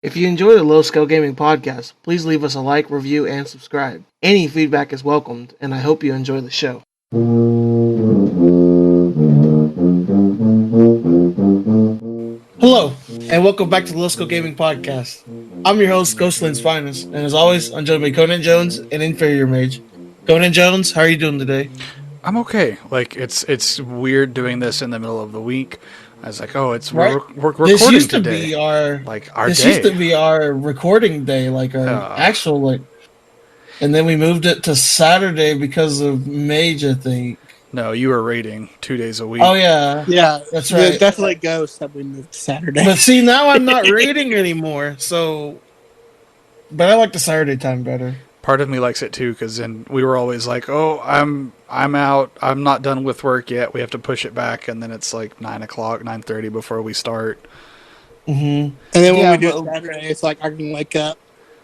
If you enjoy the Low Scale Gaming podcast, please leave us a like, review, and subscribe. Any feedback is welcomed, and I hope you enjoy the show. Hello, and welcome back to the Low Scale Gaming podcast. I'm your host, Ghostland's Finest, and as always, I'm joined by Conan Jones and Inferior Mage. Conan Jones, how are you doing today? I'm okay. Like it's weird doing this in the middle of the week. I was like, oh, Right? we're recording This used to today. be our Our this day. used to be our recording day, like our actual and then we moved it to Saturday because of Mage, I think. No, you were raiding 2 days a week. Oh yeah, Yeah, that's right. Definitely Ghost that we moved to Saturday. But see, now I'm not raiding anymore, so. But I like the Saturday time better. Part of me likes it too, because then we were always like, oh, I'm out. I'm not done with work yet. We have to push it back, and then it's like 9 o'clock, 9:30 before we start. Mm-hmm. And then when we do it Saturday, it's like I can wake up,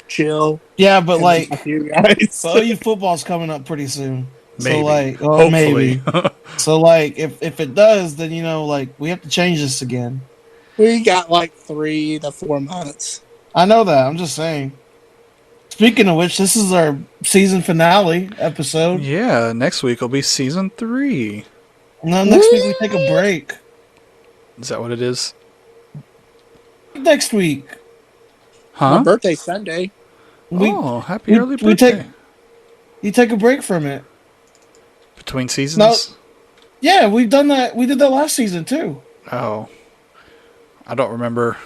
chill. Yeah, but like, you guys. so OU football's coming up pretty soon. Maybe. So like, Hopefully. maybe. So like, if it does, then like we have to change this again. We got like 3 to 4 months. I know that. I'm just saying. Speaking of which, this is our season finale episode. Yeah, next week will be season 3. No, next week we take a break. Is that what it is? Next week. Huh? My birthday's Sunday. Happy early birthday. You take a break from it. Between seasons? No, yeah, we've done that. We did that last season too. Oh. I don't remember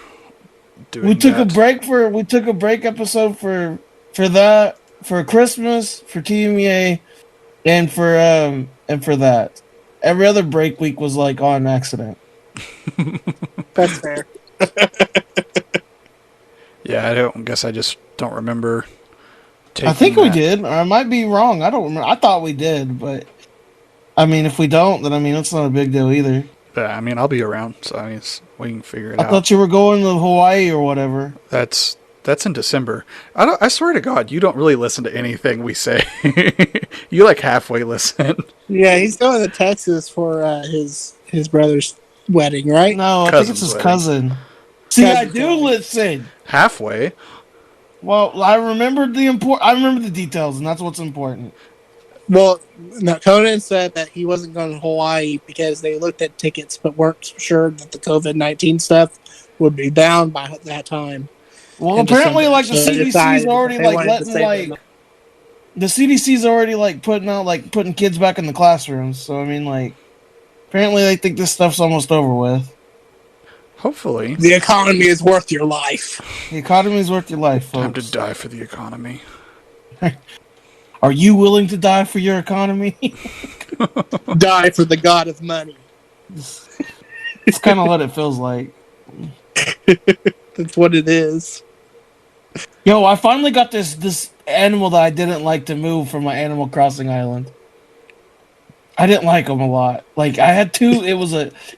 doing We took that. We took a break episode for that, for Christmas, for TMEA, and for that. Every other break week was like on accident. That's fair. Yeah, I just don't remember. I think we did, or I might be wrong. I don't remember. I thought we did, but I mean, if we don't, then it's not a big deal either. Yeah, I'll be around, so we can figure it out. I thought you were going to Hawaii or whatever. That's in December. I swear to God, you don't really listen to anything we say. You like halfway listen. Yeah, he's going to Texas for his brother's wedding, right? No, I think it's his cousin. See, I do listen. Halfway. Well, I remember the details, and that's what's important. Well, no, Conan said that he wasn't going to Hawaii because they looked at tickets but weren't sure that the COVID-19 stuff would be down by that time. Well, apparently, like the CDC's already like letting the CDC's already like putting kids back in the classrooms. So apparently they think this stuff's almost over with. Hopefully, the economy is worth your life. The economy is worth your life, folks. Time to die for the economy. Are you willing to die for your economy? Die for the god of money. It's kind of what it feels like. That's what it is. Yo, I finally got this animal that I didn't like to move from my Animal Crossing island. I didn't like him a lot. Like I had two.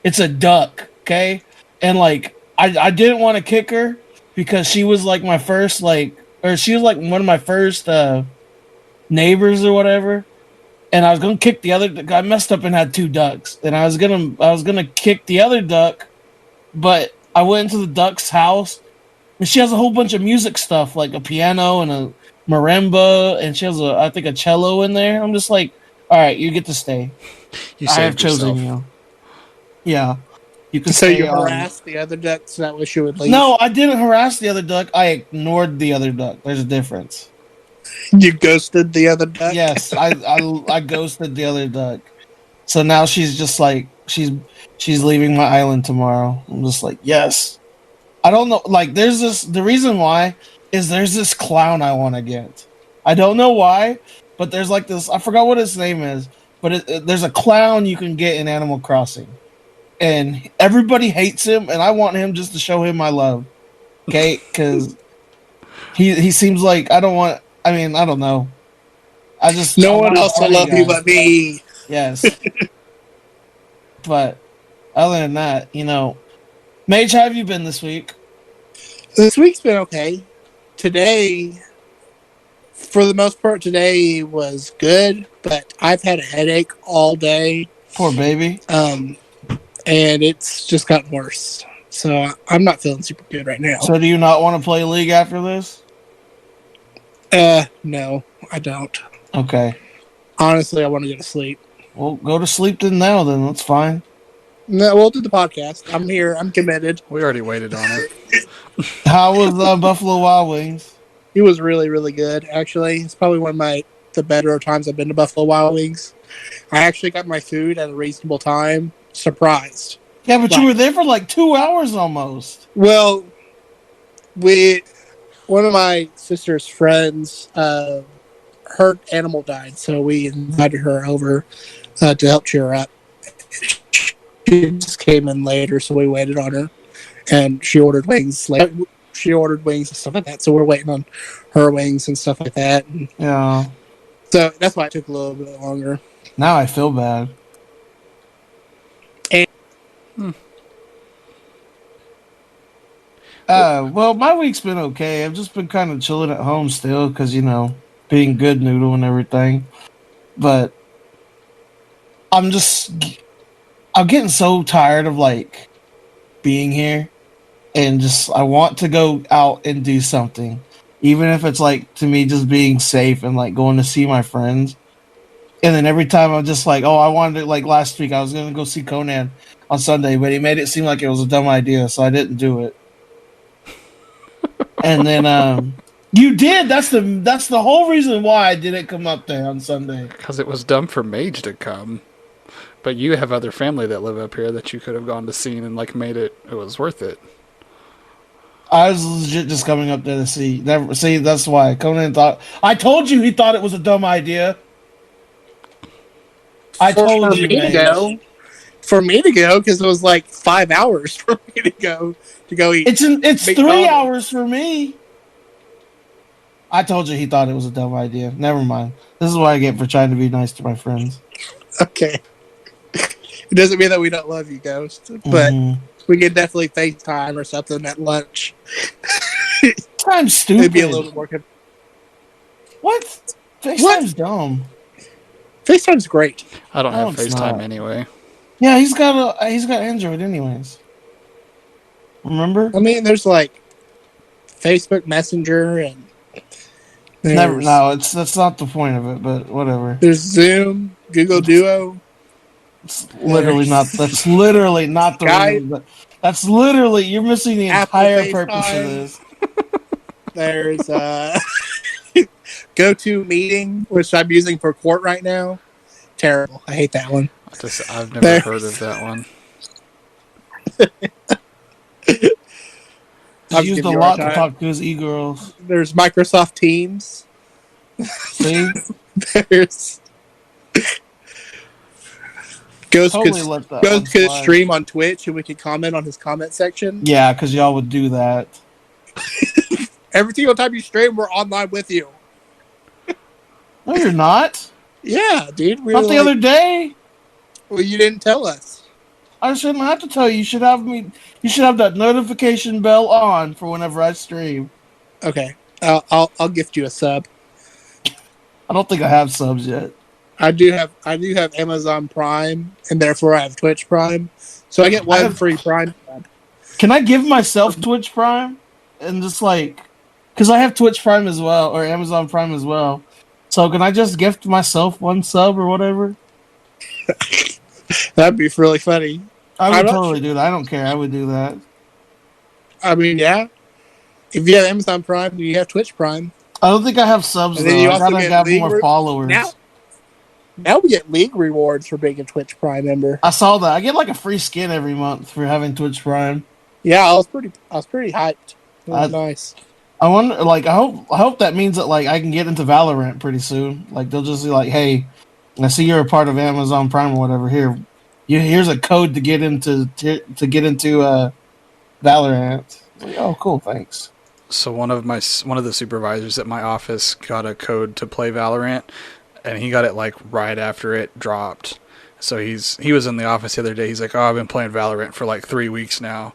It's a duck, okay? And like I didn't want to kick her because she was like my first she was like one of my first neighbors or whatever. And I was gonna kick the other. I messed up and had 2 ducks, and I was gonna kick the other duck, but I went into the duck's house, and she has a whole bunch of music stuff like a piano and a marimba, and she has I think a cello in there. I'm just like, all right, you get to stay. I have chosen you. Yeah. You can so you harassed the other duck so that way she would leave? No, I didn't harass the other duck. I ignored the other duck. There's a difference. You ghosted the other duck? Yes, I ghosted the other duck. So now she's just like she's leaving my island tomorrow. I'm just like, yes. I don't know. Like the reason why is there's this clown I want to get. I don't know why, but there's like this. I forgot what his name is, but there's a clown you can get in Animal Crossing. And everybody hates him, and I want him just to show him my love, okay? Because he seems like I don't know. No one else will love you but me. Yes. But other than that, Mage, how have you been this week? This week's been okay. Today, for the most part, today was good, but I've had a headache all day. Poor baby. And it's just gotten worse. So I'm not feeling super good right now. So do you not want to play League after this? No, I don't. Okay. Honestly, I want to go to sleep. Well, go to sleep then now. Then that's fine. No, we'll do the podcast. I'm here. I'm committed. We already waited on it. How was Buffalo Wild Wings? It was really, really good. Actually, it's probably one of the better times I've been to Buffalo Wild Wings. I actually got my food at a reasonable time. Surprised. Yeah, but you were there for like 2 hours almost. Well, one of my sister's friends, her animal died, so we invited her over to help cheer her up. She just came in later, so we waited on her, and she ordered wings. Like she ordered wings and stuff like that. So we're waiting on her wings and stuff like that. And Yeah. so that's why it took a little bit longer. Now I feel bad. Well, my week's been okay. I've just been kind of chilling at home still because, being good noodle and everything. But I'm getting so tired of, like, being here. And I want to go out and do something. Even if it's, like, to me, just being safe and, like, going to see my friends. And then every time I'm just like, oh, I wanted to, like, last week I was going to go see Conan on Sunday, but he made it seem like it was a dumb idea, so I didn't do it. And then you did. That's the whole reason why I didn't come up there on Sunday. Because it was dumb for Mage to come. But you have other family that live up here that you could have gone to see and like made it was worth it. I was legit just coming up there to see. That's why Conan thought. I told you he thought it was a dumb idea. I told you, man. For me to go, because it was like 5 hours for me to go eat. It's 3 hours for me. I told you he thought it was a dumb idea. Never mind. This is what I get for trying to be nice to my friends. Okay. It doesn't mean that we don't love you, Ghost, but we can definitely FaceTime or something at lunch. I'm stupid. It'd be a little bit more. What? FaceTime's dumb. FaceTime's great. I don't have FaceTime anyway. Yeah, he's got Android anyways. Remember? I mean, there's like Facebook Messenger and that's not the point of it, but whatever. There's Zoom, Google Duo. That's literally not the reason. That's literally you're missing the entire purpose of this. There's GoTo Meeting, which I'm using for court right now. Terrible. I hate that one. I've never heard of that one. He used a lot to talk to his e-girls. There's Microsoft Teams. See? There's Ghost could stream on Twitch and we could comment on his comment section. Yeah, because y'all would do that. Every single time you stream, we're online with you. No, you're not. Yeah, dude. Not the other day. Well, you didn't tell us. I shouldn't have to tell you. You should have that notification bell on for whenever I stream. Okay, I'll gift you a sub. I don't think I have subs yet. I do have Amazon Prime, and therefore I have Twitch Prime, so I get one free Prime sub. Can I give myself Twitch Prime and just because I have Twitch Prime as well or Amazon Prime as well? So can I just gift myself one sub or whatever? That'd be really funny. I would totally do that. I don't care. I would do that. I mean, yeah. If you have Amazon Prime, you have Twitch Prime. I don't think I have subs, though. I gotta have more followers. Now we get league rewards for being a Twitch Prime member. I saw that. I get a free skin every month for having Twitch Prime. Yeah, I was pretty hyped. It was nice. I wonder, I hope that means that, I can get into Valorant pretty soon. They'll just be hey, I see you're a part of Amazon Prime or whatever. Here's a code to get into Valorant. Oh, cool, thanks. So one of the supervisors at my office got a code to play Valorant, and he got it right after it dropped. So he was in the office the other day. He's like, "Oh, I've been playing Valorant for 3 weeks now."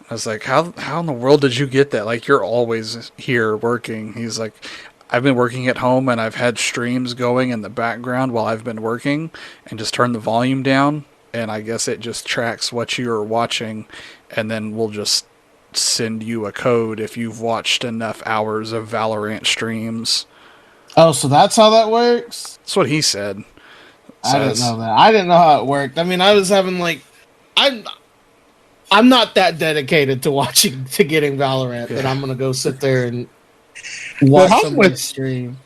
I was like, "How in the world did you get that? You're always here working." He's like, "I've been working at home and I've had streams going in the background while I've been working, and just turned the volume down, and I guess it just tracks what you're watching, and then we'll just send you a code if you've watched enough hours of Valorant streams. Oh, so that's how that works? That's what he said. I didn't know that. I didn't know how it worked. I mean, I was having like, I'm not that dedicated to watching to getting Valorant that I'm gonna go sit there and watch somebody stream.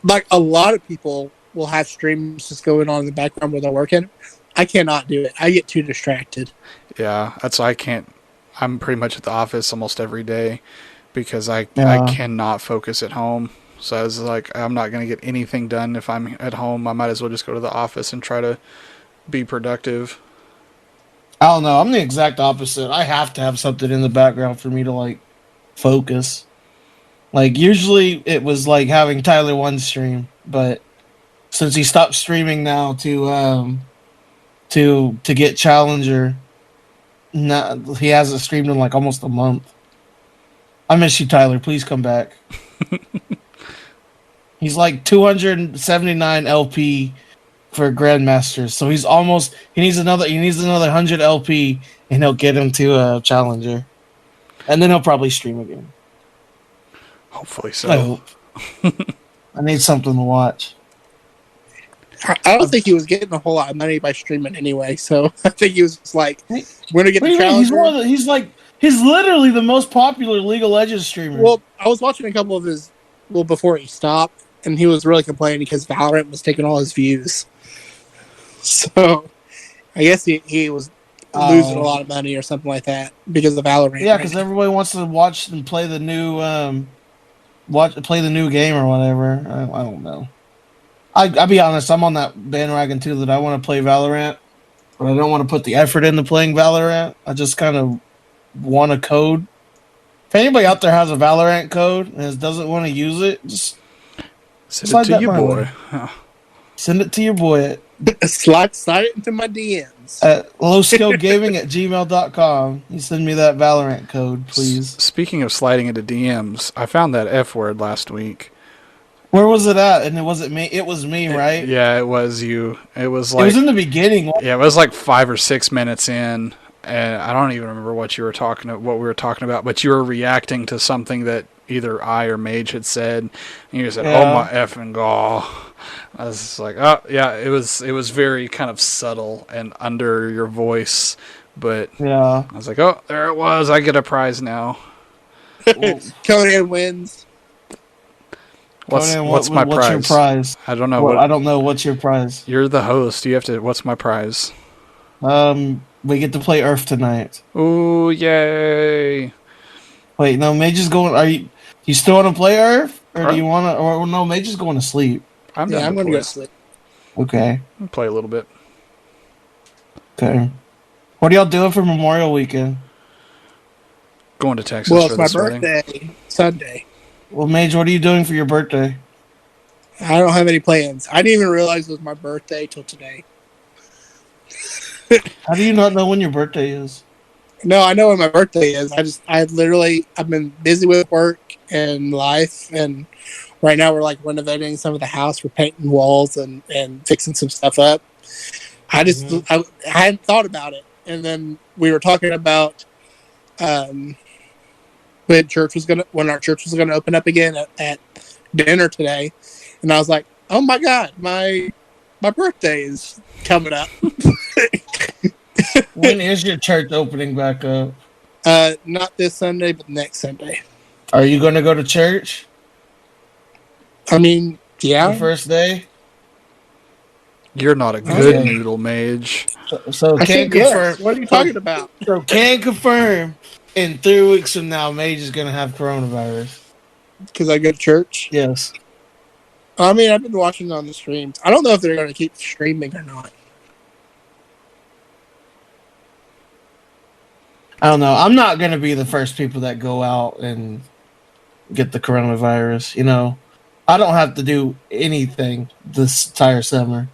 Like a lot of people will have streams just going on in the background where they're working. I cannot do it. I get too distracted. Yeah, that's why I can't. I'm pretty much at the office almost every day because I cannot focus at home. So I was like, I'm not going to get anything done if I'm at home. I might as well just go to the office and try to be productive. I don't know. I'm the exact opposite. I have to have something in the background for me to like focus. Like usually it was like having Tyler One stream, but since he stopped streaming now to get Challenger, he hasn't streamed in like almost a month. I miss you, Tyler. Please come back. He's like 279 LP for Grandmasters, so he's almost. He needs another 100 LP, and he'll get him to a Challenger, and then he'll probably stream again. Hopefully so. I hope. I need something to watch. I don't think he was getting a whole lot of money by streaming anyway, so I think he was just like, "We're gonna get the Challenger." He's literally the most popular League of Legends streamer. Well, I was watching a couple of his before he stopped, and he was really complaining because Valorant was taking all his views. So, I guess he was losing a lot of money or something like that because of Valorant. Yeah, because everybody wants to watch and play the new play the new game or whatever. I don't know. I'll be honest, I'm on that bandwagon too that I want to play Valorant, but I don't want to put the effort into playing Valorant. I just kind of want a code. If anybody out there has a Valorant code and doesn't want to use it, just send it to your boy. Send it to your boy. Slide it into my DMs. At lowscalegaming@gmail.com. You send me that Valorant code, please. Speaking of sliding into DMs, I found that F word last week. Where was it at? And it wasn't me. It was me, right? Yeah, it was you. It was like it was in the beginning. Yeah, it was like 5 or 6 minutes in, and I don't even remember what we were talking about. But you were reacting to something that either I or Mage had said, and you said, "Oh my effing god!" I was just like, "Oh yeah." It was very kind of subtle and under your voice, but yeah, I was like, "Oh, there it was. I get a prize now." Conan wins. What's my prize? What's your prize? I don't know. I don't know. What's your prize? You're the host. You have to. What's my prize? We get to play Earth tonight. Ooh, yay! Wait, no, Mage is going. Are you still want to play Earth, or do you want to? Or no, Mage is going to sleep. I'm going to go to sleep. Okay. I'll play a little bit. Okay. What are y'all doing for Memorial Weekend? Going to Texas. Well, it's my wedding. birthday Sunday. Well, Mage, what are you doing for your birthday? I don't have any plans. I didn't even realize it was my birthday till today. How do you not know when your birthday is? No, I know when my birthday is. I've been busy with work and life, and right now we're like renovating some of the house. We're painting walls and fixing some stuff up. I hadn't thought about it, and then we were talking about when our church was gonna open up again at dinner today, and I was like, "Oh my god, my birthday is coming up." When is your church opening back up? Not this Sunday, but next Sunday. Are you going to go to church? I mean, yeah. The first day? You're not a good noodle, Mage. So can confirm. Yes. What are you talking about? So can confirm in 3 weeks from now, Mage is going to have coronavirus. Because I go to church? Yes. I mean, I've been watching on the streams. I don't know if they're going to keep streaming or not. I don't know. I'm not going to be the first people that go out and get the coronavirus. You know, I don't have to do anything this entire summer.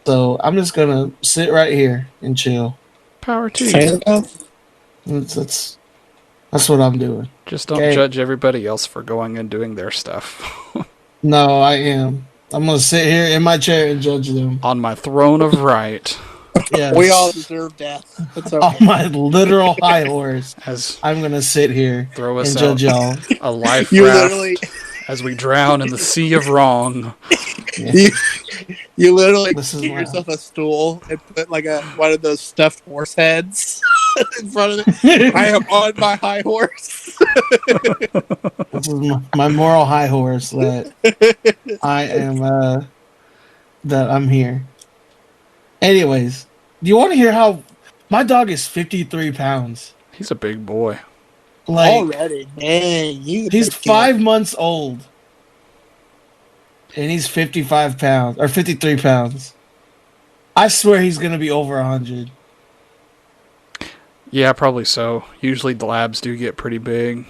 So I'm just going to sit right here and chill. Power to you. That's what I'm doing. Just don't judge everybody else for going and doing their stuff. No, I am. I'm going to sit here in my chair and judge them. On my throne of right. Yes. We all deserve death. It's On okay. my literal high horse, As I'm gonna sit here throw us and out judge y'all. a life You raft literally, as we drown in the sea of wrong. Yeah. you, you literally This is get my yourself a stool and put like one of those stuffed horse heads in front of it. I am on my high horse. this is my moral high horse that I am that I'm here. Anyways, do you want to hear how my dog is 53 pounds? He's a big boy. Like Already, dang, you he's big kid. 5 months old and he's 55 pounds or 53 pounds. I swear he's gonna be over 100. Yeah, probably so. Usually the labs do get pretty big.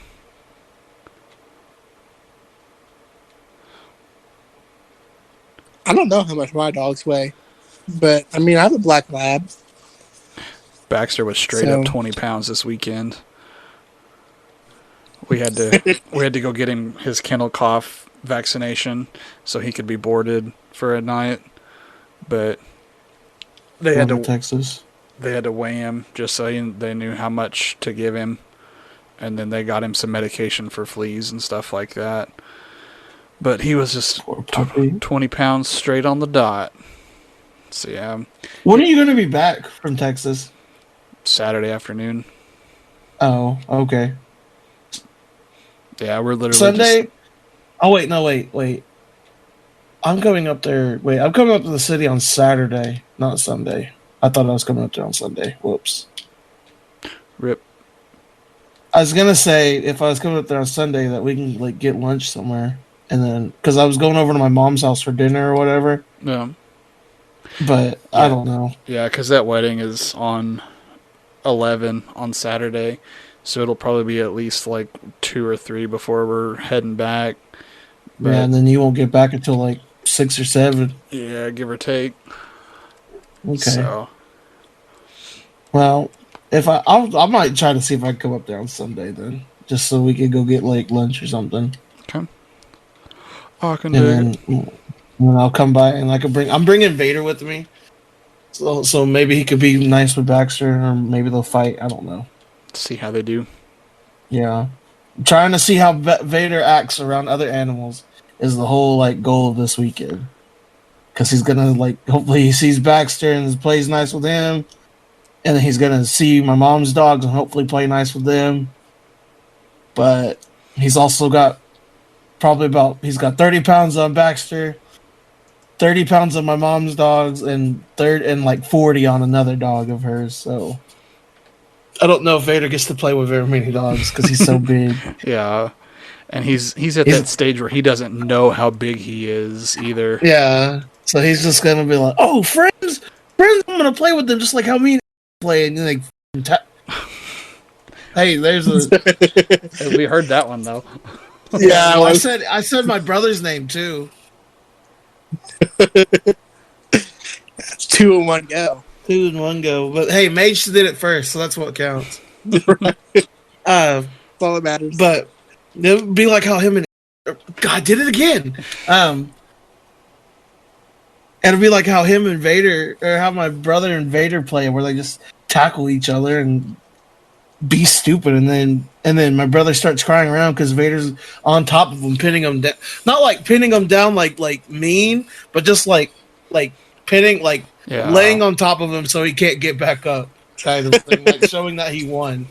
I don't know how much my dogs weigh, but I mean, I have a black lab. Baxter was straight So- up 20 pounds this weekend. We had to go get him his kennel cough vaccination so he could be boarded for a night. But they had From to Texas. weigh him just so they knew how much to give him, and then they got him some medication for fleas and stuff like that. But he was just Poor puppy. 20 pounds straight on the dot. So yeah, When are you gonna be back from Texas? Saturday afternoon. Oh, okay. Yeah, we're literally Sunday. Oh wait, no, wait. I'm coming up there. Wait, I'm coming up to the city on Saturday, not Sunday. I thought I was coming up there on Sunday. Whoops. rip. I was gonna say if I was coming up there on Sunday that we can like get lunch somewhere, and then because I was going over to my mom's house for dinner or whatever. Yeah, But I don't know. yeah, because that wedding is on 11 on Saturday, so it'll probably be at least like 2 or 3 before we're heading back. But Yeah, and then you won't get back until like 6 or 7. yeah, give or take. Okay. So Well, if I might try to see if I can come up there on Sunday then, just so we could go get like lunch or something, okay, I can and do then, it. and then I'll come by and I can bring. I'm bringing Vader with me, so maybe he could be nice with Baxter, or maybe they'll fight. I don't know. See how they do. Yeah, I'm trying to see how Vader acts around other animals is the whole like goal of this weekend, because he's gonna like hopefully he sees Baxter and plays nice with him. And then he's gonna see my mom's dogs and hopefully play nice with them. But he's also got he's got 30 pounds on Baxter, 30 pounds on my mom's dogs, and like 40 on another dog of hers. So I don't know if Vader gets to play with very many dogs because he's so big. Yeah, and he's at that stage where he doesn't know how big he is either. Yeah. So he's just gonna be like, "Oh, friends, I'm gonna play with them just like how me and play." And like, hey, there's a. Hey, we heard that one though. Yeah, Well, I said my brother's name too. it's 2 in 1 go. 2 in 1 go. But hey, Mage did it first, so that's what counts. That's all that matters. But it would be like how him and God did it again. It'll be like how him and Vader, or how my brother and Vader play, where they just tackle each other and be stupid, and then my brother starts crying around because Vader's on top of him, pinning him down. Not like pinning him down like mean, but just like pinning, like laying on top of him so he can't get back up, kind of thing, like showing that he won.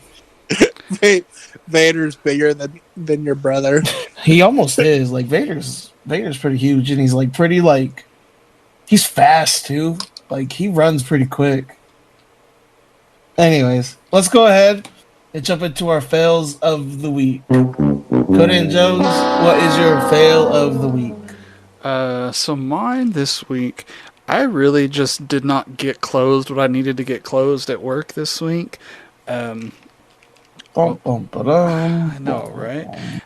Vader's bigger than your brother. He almost is. Like Vader's pretty huge, and he's like pretty like he's fast too. Like he runs pretty quick. Anyways, let's go ahead and jump into our fails of the week. Conan Jones, what is your fail of the week? So mine this week, I really just did not get closed what I needed to get closed at work this week. I know, right?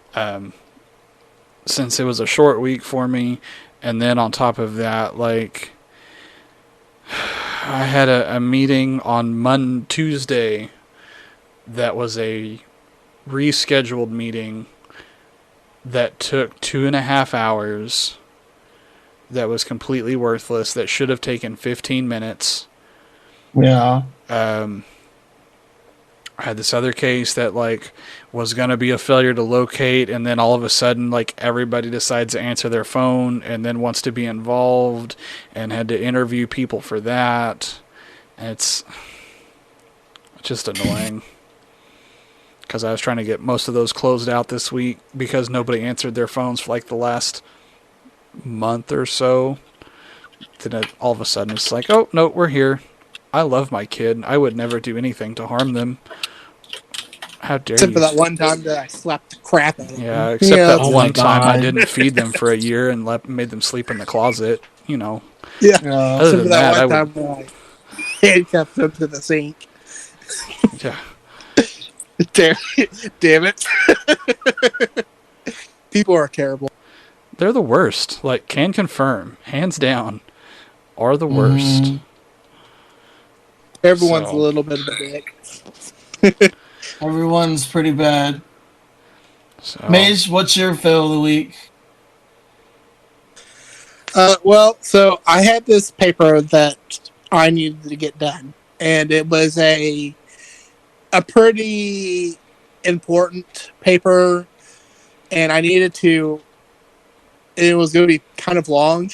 Since it was a short week for me, and then on top of that, like, I had a meeting on Tuesday that was a rescheduled meeting that took 2.5 hours, that was completely worthless, that should have taken 15 minutes. Yeah. I had this other case that like was gonna be a failure to locate, and then all of a sudden, like everybody decides to answer their phone and then wants to be involved, and had to interview people for that. And it's just annoying because I was trying to get most of those closed out this week because nobody answered their phones for like the last month or so. Then all of a sudden it's like, oh no, we're here. I love my kid. I would never do anything to harm them. How dare Except you? for that one time that I slapped the crap out of them. Yeah, except that Oh my one time I God. didn't feed them for a year and made them sleep in the closet. You know, Yeah. Yeah. other Except for than that that, I one would. time when I handcuffed them to the sink. Yeah, Damn it. People are terrible. they're the worst. Like, can confirm, hands down, are the worst. Mhm. Everyone's a So, little bit of a dick. Everyone's pretty bad. so Mage, what's your fail of the week? Well, so I had this paper that I needed to get done, and it was a pretty important paper, and I needed to. It was going to be kind of long,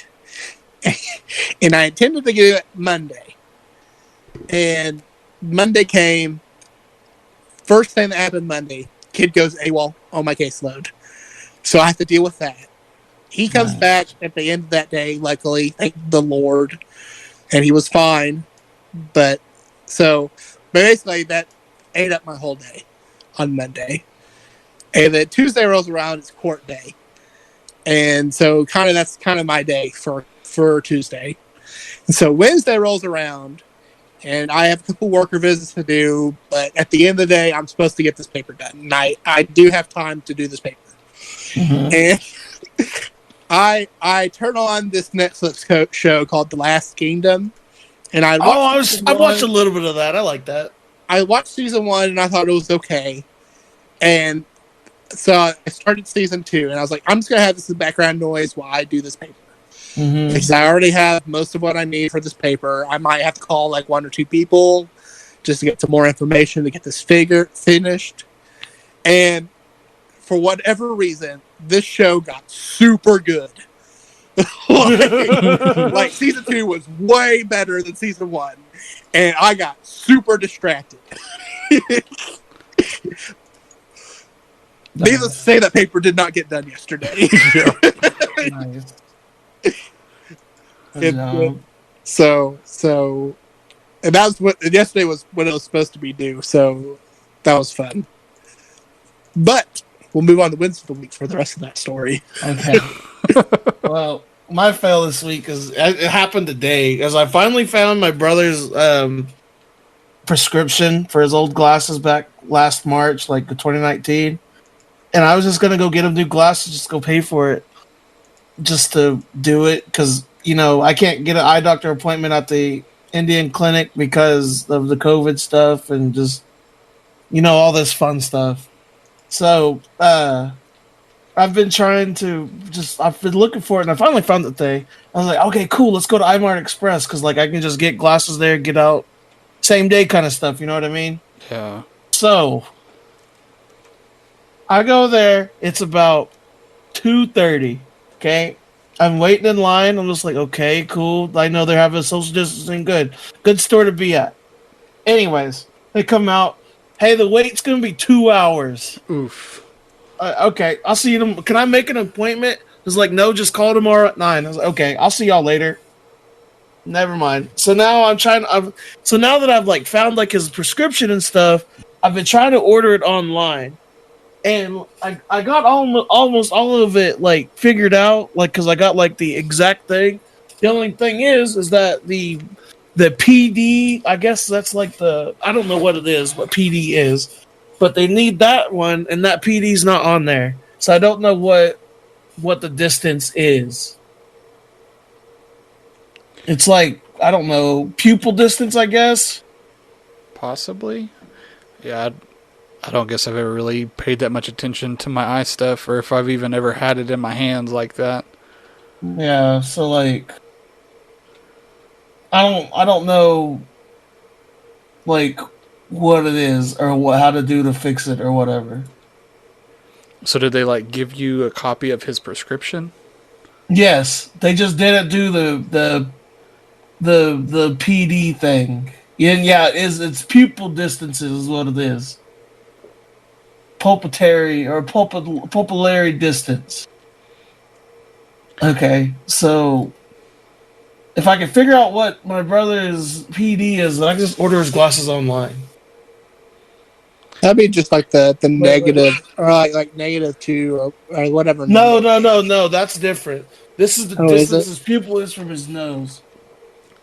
and I intended to get it Monday. And Monday came. First thing that happened Monday, kid goes AWOL on my caseload, so I have to deal with that. He comes Nice. back at the end of that day, luckily, thank the Lord, and he was fine. But basically, that ate up my whole day on Monday. And then Tuesday rolls around, it's court day. And so that's kind of my day for Tuesday. And so Wednesday rolls around, and I have a couple worker visits to do, but at the end of the day, I'm supposed to get this paper done. And I do have time to do this paper. Mhm. And I turn on this Netflix show called The Last Kingdom, and I watched a little bit of that. I like that. I watched season 1 and I thought it was okay, and so I started season 2, and I was like, I'm just gonna have this as background noise while I do this paper Mm-hmm. because I already have most of what I need for this paper. I might have to call like 1 or 2 people just to get some more information to get this figure finished, and for whatever reason, this show got super good. like season 2 was way better than season 1, and I got super distracted. Needless to say, that paper did not get done yesterday. Nice. So, and that was yesterday was when it was supposed to be due. So that was fun. But we'll move on to wins of the week for the rest of that story. Okay. Well, my fail this week is it happened today as I finally found my brother's prescription for his old glasses back last March, like 2019, and I was just gonna go get him new glasses, just go pay for it, just to do it because I can't get an eye doctor appointment at the Indian clinic because of the COVID stuff and just all this fun stuff. So I've been trying to I've been looking for it, and I finally found it today. I was like, okay, cool, let's go to iMart Express because like I can just get glasses there, get out same day kind of stuff. You know what I mean? yeah. So I go there. It's about 2:30. Okay, I'm waiting in line. I'm just like, okay, cool. I know they're having social distancing. Good store to be at. Anyways, they come out. Hey, the wait's gonna be 2 hours. Oof. Okay, I'll see you. Can I make an appointment? It's like, no, just call tomorrow at 9. I was like, okay, I'll see y'all later. Never mind. So now so now that I've like found like his prescription and stuff, I've been trying to order it online, and I got almost all of it like figured out, like because I got like the exact thing. The only thing is that the PD, I guess that's like I don't know what it is, what PD is. But they need that one, and that PD's not on there, so I don't know what the distance is. It's like I don't know pupil distance, I guess. Possibly. Yeah, I don't guess I've ever really paid that much attention to my eye stuff, or if I've even ever had it in my hands like that. Yeah, so like I don't know like what it is or how to do to fix it or whatever. So did they like give you a copy of his prescription? Yes, they just didn't do the PD thing. Yeah, it's pupil distances is what it is. Pupillary distance. Okay, so if I can figure out what my brother's PD is, then I can just order his glasses online. That'd be just like the Wait. negative, or like -2 or whatever No, number. no, no, no. That's different. This is the Oh, is distance it? his pupil is from his nose.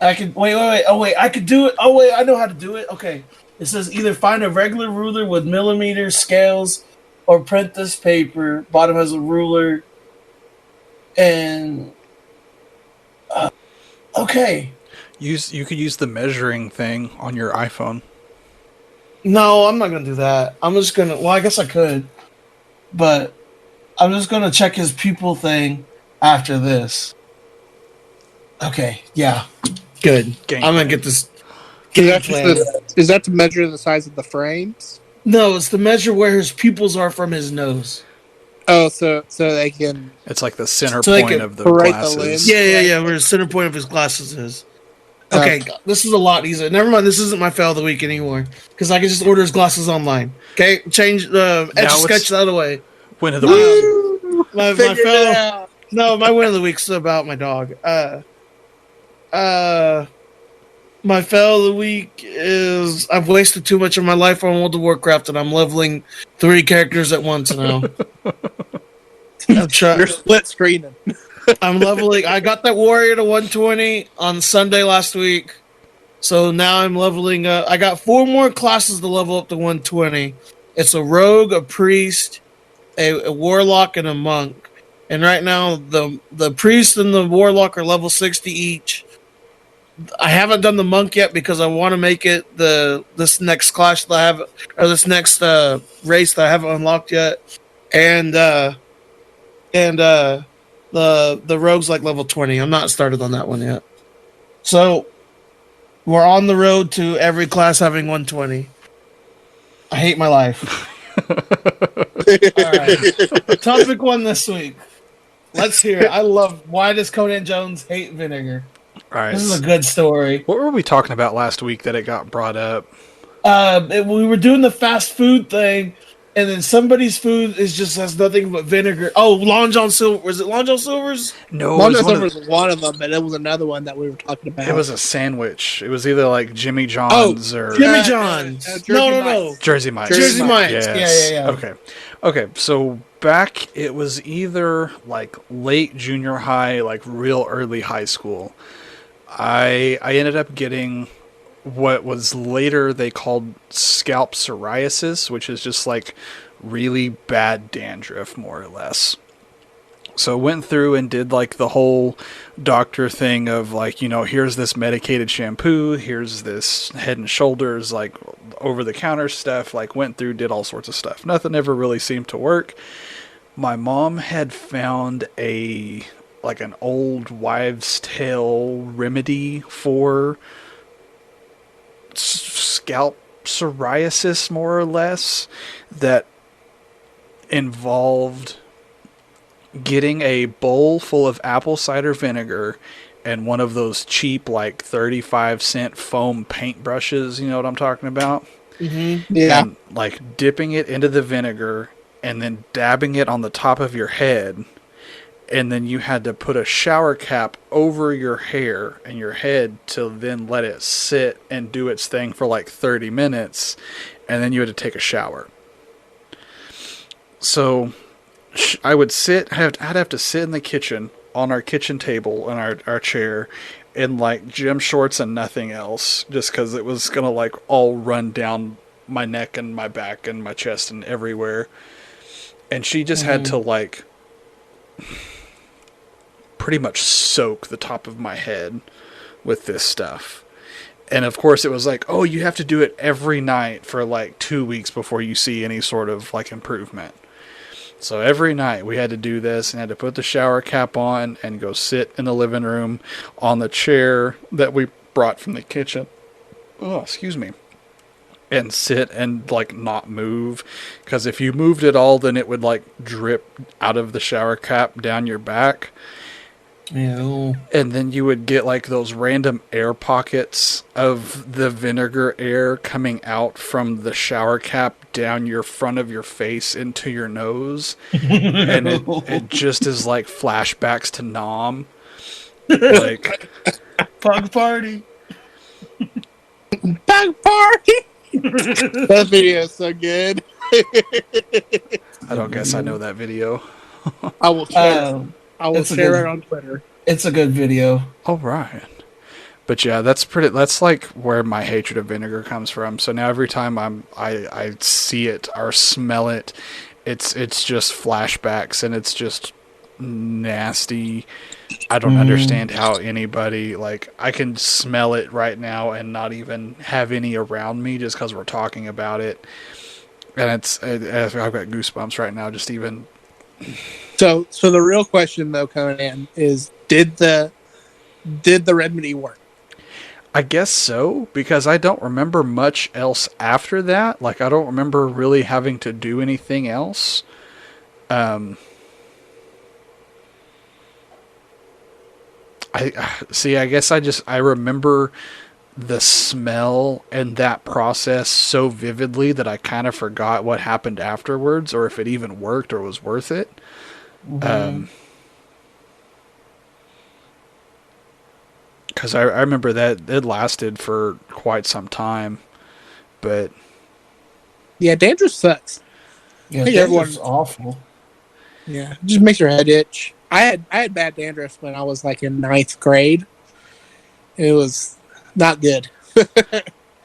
I could wait. Oh wait, I could do it. Oh wait, I know how to do it. Okay, it says either find a regular ruler with millimeters, scales, or print this paper. Bottom has a ruler, and okay. You could use the measuring thing on your iPhone. No, I'm not gonna do that. I'm just gonna. Well, I guess I could, but I'm just gonna check his pupil thing after this. Okay, yeah, good. Game I'm gonna plan. get this Is game that just plan. is that to measure the size of the frames? No, it's to measure where his pupils are from his nose. Oh, so they can It's like the center So they point can of the parade the glasses. lens. Yeah. Where the center point of his glasses is. Okay, this is a lot easier. Never mind. This isn't my fail of the week anymore because I can just order his glasses online. Okay, change the etch a Now sketch it's- out of the way. Win of the week. Woo! My Figured it fail. out. No, my win of the week's about my dog. My fail of the week is I've wasted too much of my life on World of Warcraft and I'm leveling 3 characters at once now. I'm trying. You're split screening. I'm leveling. I got that warrior to 120 on Sunday last week, so now I'm leveling. I got 4 more classes to level up to 120. It's a rogue, a priest, a warlock, and a monk. And right now, the priest and the warlock are level 60 each. I haven't done the monk yet because I want to make it this next clash that I have, or this next race that I haven't unlocked yet, and the rogue's like level 20. I'm not started on that one yet. So we're on the road to every class having 120. I hate my life. All right. Topic 1 this week. Let's hear it. I love why does Conan Jones hate vinegar? All right. This is a good story. What were we talking about last week that it got brought up? We were doing the fast food thing, and then somebody's food has nothing but vinegar. Oh, Long John Silver. Was it Long John Silver's? No, One it of was, them was one of them, but it was another one that we were talking about. it was a sandwich. It was either like Jimmy John's or Jimmy John's. Jersey No. Mike's. Jersey Mike's. Jersey Mike's. Yes. Yeah. Okay. So back, it was either like late junior high, like real early high school. I ended up getting what was later they called scalp psoriasis, which is just like really bad dandruff, more or less. So went through and did like the whole doctor thing of like, here's this medicated shampoo, here's this Head and Shoulders, like over the counter stuff, like went through, did all sorts of stuff. Nothing ever really seemed to work. My mom had found an old wives' tale remedy for scalp psoriasis, more or less, that involved getting a bowl full of apple cider vinegar and one of those cheap, like 35-cent foam paintbrushes. You know what I'm talking about? Mm-hmm. Yeah. And like dipping it into the vinegar and then dabbing it on the top of your head. And then you had to put a shower cap over your hair and your head to then let it sit and do its thing for like 30 minutes. And then you had to take a shower. So I would I'd have to sit in the kitchen on our kitchen table and our chair in like gym shorts and nothing else, just because it was going to like all run down my neck and my back and my chest and everywhere. And she just had to like pretty much soak the top of my head with this stuff. And of course it was like, oh, you have to do it every night for like 2 weeks before you see any sort of like improvement. So every night we had to do this and had to put the shower cap on and go sit in the living room on the chair that we brought from the kitchen. Oh, excuse me. and sit and like not move, because if you moved at all, then it would like drip out of the shower cap down your back, Ew. and then you would get like those random air pockets of the vinegar air coming out from the shower cap down your front of your face into your nose, and it just is like flashbacks to Nom. Like, Pug party. Bug party. That video is so good. I don't guess I know that video. I will share. I will it's a share good- it on Twitter. It's a good video. All right. But yeah, that's like where my hatred of vinegar comes from. So now every time I see it or smell it, it's just flashbacks, and it's just nasty. I don't understand how anybody, like, I can smell it right now and not even have any around me just because we're talking about it. And I've got goosebumps right now just even. So the real question though, Conan, is did the remedy work? I guess so, because I don't remember much else after that. Like, I don't remember really having to do anything else. I see. I guess I remember the smell and that process so vividly that I kind of forgot what happened afterwards, or if it even worked or was worth it. Because I remember that it lasted for quite some time, but Yeah, dandruff sucks. Yeah, I think everyone's everyone- awful. Yeah, it just makes your head itch. I had bad dandruff when I was like in 9th grade. It was not good.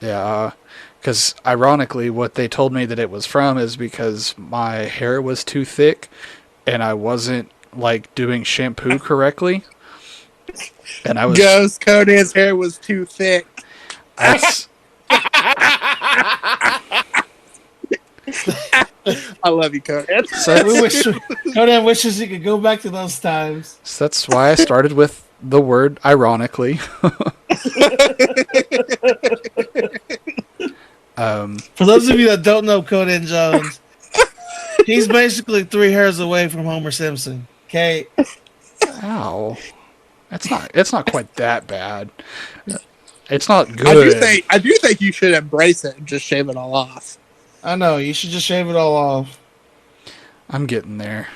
yeah, because ironically, what they told me that it was from is because my hair was too thick, and I wasn't like doing shampoo correctly, and I was. Ghost Conan's hair was too thick. That's, I love you, Conan. so We that's, wish Conan wishes he could go back to those times. so that's why I started with the word ironically. For those of you that don't know Conan Jones, he's basically 3 hairs away from Homer Simpson. Okay, Ow. It's not quite that bad. It's not good. I do think you should embrace it and just shave it all off. I know you should just shave it all off. I'm getting there.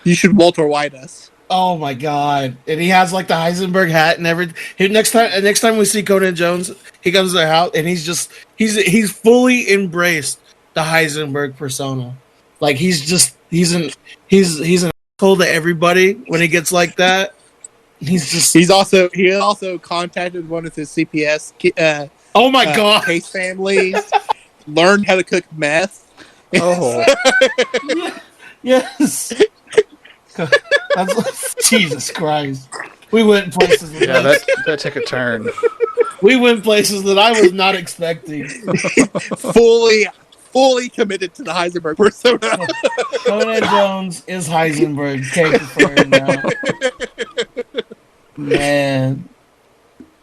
You should Walter White us. Oh my god! And he has like the Heisenberg hat and everything. Next time we see Conan Jones, he comes to the house and he's fully embraced the Heisenberg persona. Like he's an asshole to everybody when he gets like that. He also contacted one of his CPS Oh my god! case families, learned how to cook meth. Oh, Yes. Jesus Christ. We went places. yeah, that took a turn. We went places that I was not expecting. fully committed to the Heisenberg persona. Conan Jones is Heisenberg. Take it for him now. Man.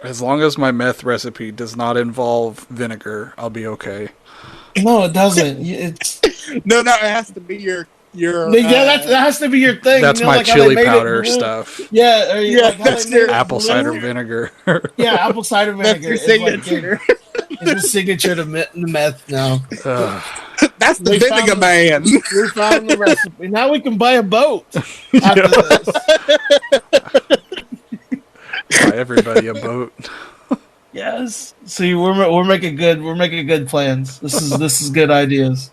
As long as my meth recipe does not involve vinegar, I'll be okay. No, it doesn't. It's No, it has to be your. that has to be your thing. That's You know, my like how they chili made it powder blue? stuff. Yeah, or Yeah, like how they that's made it Apple blue? cider vinegar. Yeah, apple cider That's vinegar. your signature. It's your signature to the meth now. Ugh. That's the We vinegar found- man. We found the recipe. Now we can buy a boat after this. Buy everybody a boat. Yes. See, we're making good plans. This is good ideas.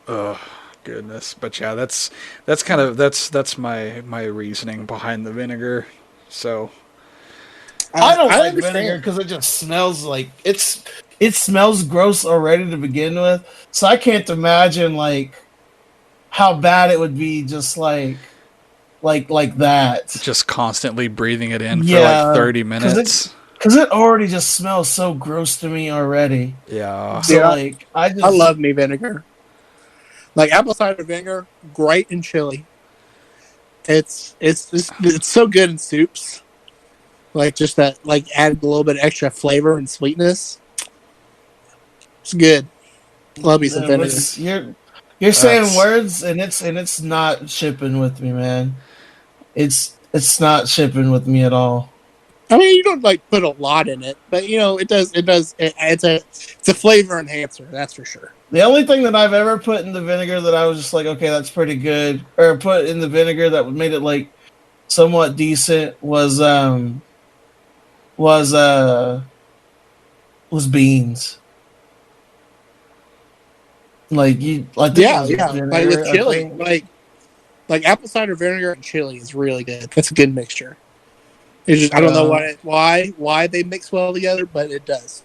Oh goodness, but yeah, that's my reasoning behind the vinegar. So I don't like understand. vinegar because it just smells like it smells gross already to begin with. So I can't imagine like how bad it would be just like that. just constantly breathing it in for Yeah, like 30 minutes. Because it already just smells so gross to me already. Yeah. So Yeah. like I love me vinegar. Like apple cider vinegar, great in chili. It's so good in soups. like just that, like add a little bit extra flavor and sweetness. It's good. Love me some No, vinegar. it's, you're saying That's words and it's not shipping with me, man. It's not shipping with me at all. I mean, you don't like put a lot in it, but you know, it's a flavor enhancer, that's for sure. The only thing that I've ever put in the vinegar that I was just like, okay, that's pretty good, or put in the vinegar that made it like somewhat decent was uh was beans. Like I think it Yeah, was yeah. Like with vinegar. I chili, think like apple cider vinegar and chili is really good. That's a good mixture. It's just I don't know yeah. why they mix well together, but it does.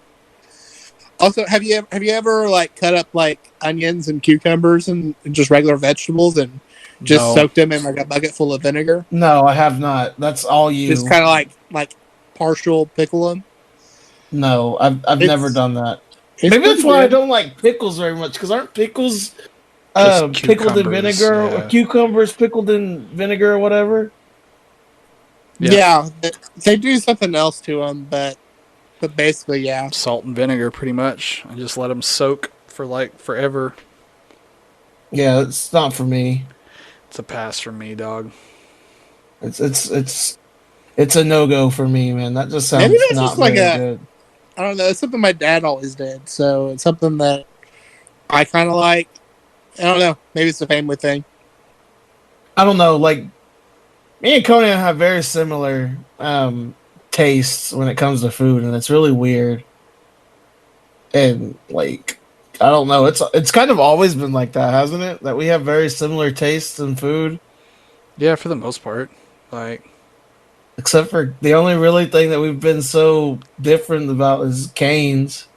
Also, have you ever like cut up like onions and cucumbers and just regular vegetables and just no. soaked them in like a bucket full of vinegar? No, I have not. That's all Just you. kind of like partial pickle them. No, I've never It's done that. it's Maybe that's pretty why I good. don't like pickles very much. Because aren't pickles Just pickled in cucumbers. vinegar or Yeah. cucumbers pickled in vinegar or whatever? Yeah. Yeah, they do something else to them, but basically, yeah. Salt and vinegar, pretty much. I just let them soak for like forever. Yeah, it's not for me. It's a pass for me, dog. It's a no go for me, man. That just Maybe sounds that's just not like very a good. I don't know. It's something my dad always did, so it's something that I kind of like. I don't know. Maybe it's a family thing. I don't know. Like me and Conan have very similar tastes when it comes to food, and it's really weird. And like I don't know, it's kind of always been like that, hasn't it? That we have very similar tastes in food, Yeah, for the most part. Like, except for the only really thing that we've been so different about is Canes.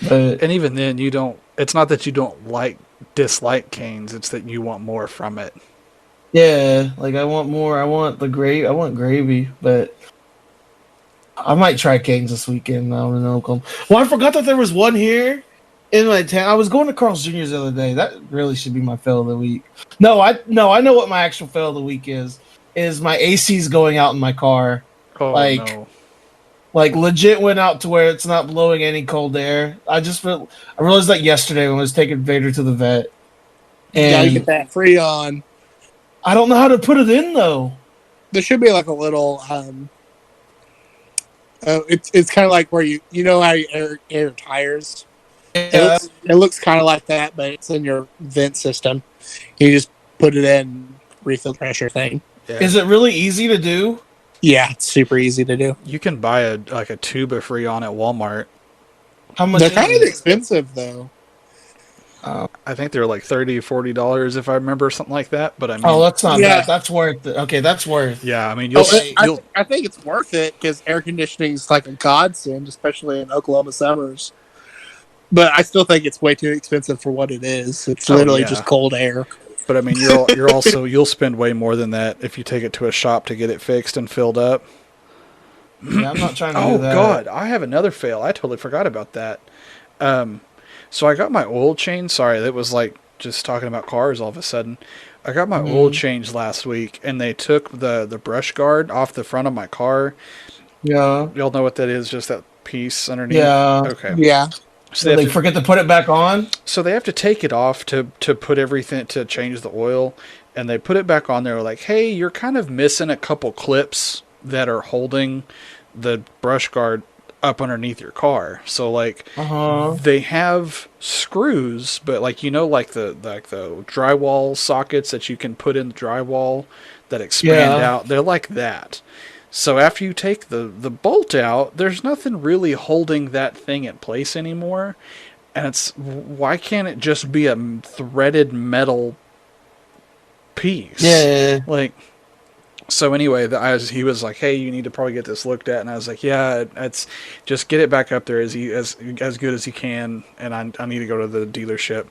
But and even then, you don't. It's not that you don't dislike canes. It's that you want more from it. yeah, like I want more. I want the gravy. I want gravy, but I might try Canes this weekend. Now in Oklahoma. Well, I forgot that there was one here in my town. I was going to Carl's Jr.'s the other day. That really should be my fail of the week. No, I know what my actual fail of the week is. Is my AC's going out in my car. Oh Like no. like legit went out to where it's not blowing any cold air. I realized that yesterday when I was taking Vader to the vet. You gotta get And that Freon. I don't know how to put it in though. There should be like a little. It's kind of like where you know how you air tires. Yeah. It looks kind of like that, but it's in your vent system. You just put it in refill pressure thing. Yeah. Is it really easy to do? Yeah, it's super easy to do. You can buy a tube of Freon at Walmart. How much They're is kind of it? expensive though. I think they're like $30-$40 if I remember something like that. But I mean, Oh, that's not Yeah. bad. That's worth it. Okay, that's worth. yeah, I mean I think it's worth it because air conditioning is like a godsend, especially in Oklahoma summers. But I still think it's way too expensive for what it is. It's literally yeah. just cold air. But I mean, you're also you'll spend way more than that if you take it to a shop to get it fixed and filled up. Yeah, I'm not trying to Oh do that. God, I have another fail. I totally forgot about that. So I got my oil change. Sorry, that was like just talking about cars all of a sudden. I got my oil changed last week, and they took the brush guard off the front of my car. Yeah. Y'all know what that is? Just that piece underneath. Yeah. Okay. Yeah. So Did they forget to put it back on? So they have to take it off to put everything to change the oil, and they put it back on there. Like, hey, you're kind of missing a couple clips that are holding the brush guard up underneath your car. So like, they have screws, but like like the drywall sockets that you can put in the drywall that expand out. They're like that. So after you take the bolt out, there's nothing really holding that thing in place anymore. And why can't it just be a threaded metal piece? Yeah. Like, so anyway, he was like, "Hey, you need to probably get this looked at," and I was like, "Yeah, it's just get it back up there as good as you can." And I need to go to the dealership,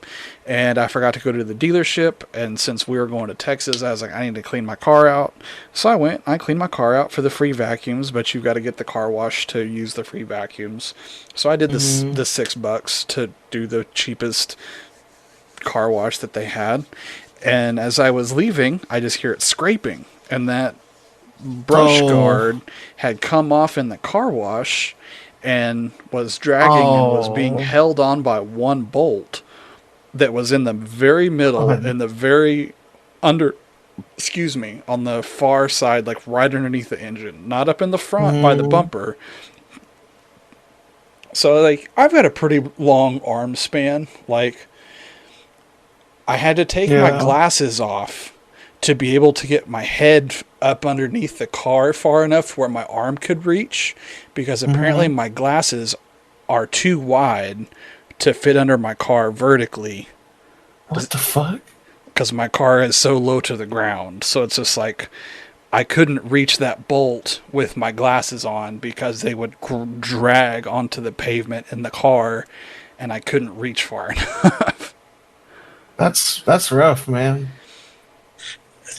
and I forgot to go to the dealership. And since we were going to Texas, I was like, I need to clean my car out. So I cleaned my car out for the free vacuums, but you've got to get the car wash to use the free vacuums. So I did the $6 to do the cheapest car wash that they had. And as I was leaving, I just hear it scraping. And that brush guard had come off in the car wash and was dragging and was being Oh. held on by one bolt that was in the very middle, Okay. in the very under, excuse me, on the far side, like right underneath the engine, not up in the front by the bumper. So, like, I've got a pretty long arm span. Like, I had to take my glasses off to be able to get my head up underneath the car far enough where my arm could reach, because apparently my glasses are too wide to fit under my car vertically. What the fuck? Because my car is so low to the ground. So it's just like, I couldn't reach that bolt with my glasses on because they would drag onto the pavement in the car, and I couldn't reach far enough. That's rough, man.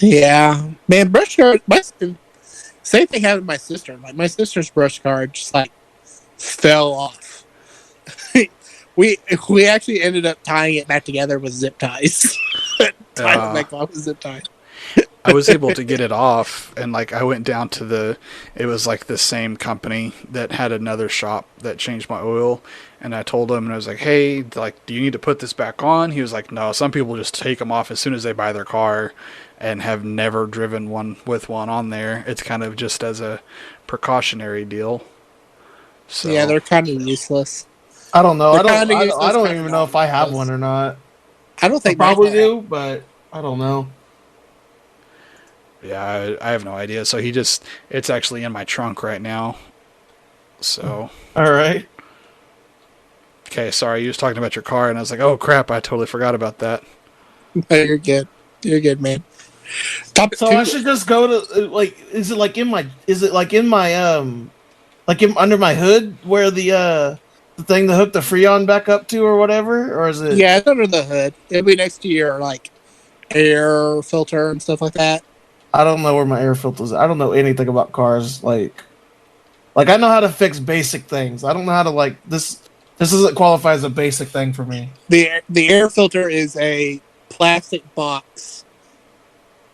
Yeah, man, brush guard. Same thing happened to my sister. Like my sister's brush guard just like fell off. we actually ended up tying it back together with zip ties. Tied it back off with zip ties. I was able to get it off, and like I went down to it was like the same company that had another shop that changed my oil, and I told him, and I was like, hey, like, do you need to put this back on? He was like, no, some people just take them off as soon as they buy their car and have never driven one with one on there. It's kind of just as a precautionary deal. So Yeah, they're kind of useless. I don't know. They're I kinda don't useless, even know if I have one or not. I don't I think probably mine- do, but I don't know. yeah, I have no idea. So it's actually in my trunk right now. So, All right. okay, sorry, you was talking about your car, and I was like, oh crap, I totally forgot about that. No, you're good. You're good, man. Topic So two. I should just go to like, is it like in my like under my hood where the thing to hook the Freon back up to or whatever, or is it? Yeah, it's under the hood. It'll be next to your like air filter and stuff like that. I don't know where my air filters. I don't know anything about cars. Like I know how to fix basic things. I don't know how to like this. This doesn't qualify as a basic thing for me. The air filter is a plastic box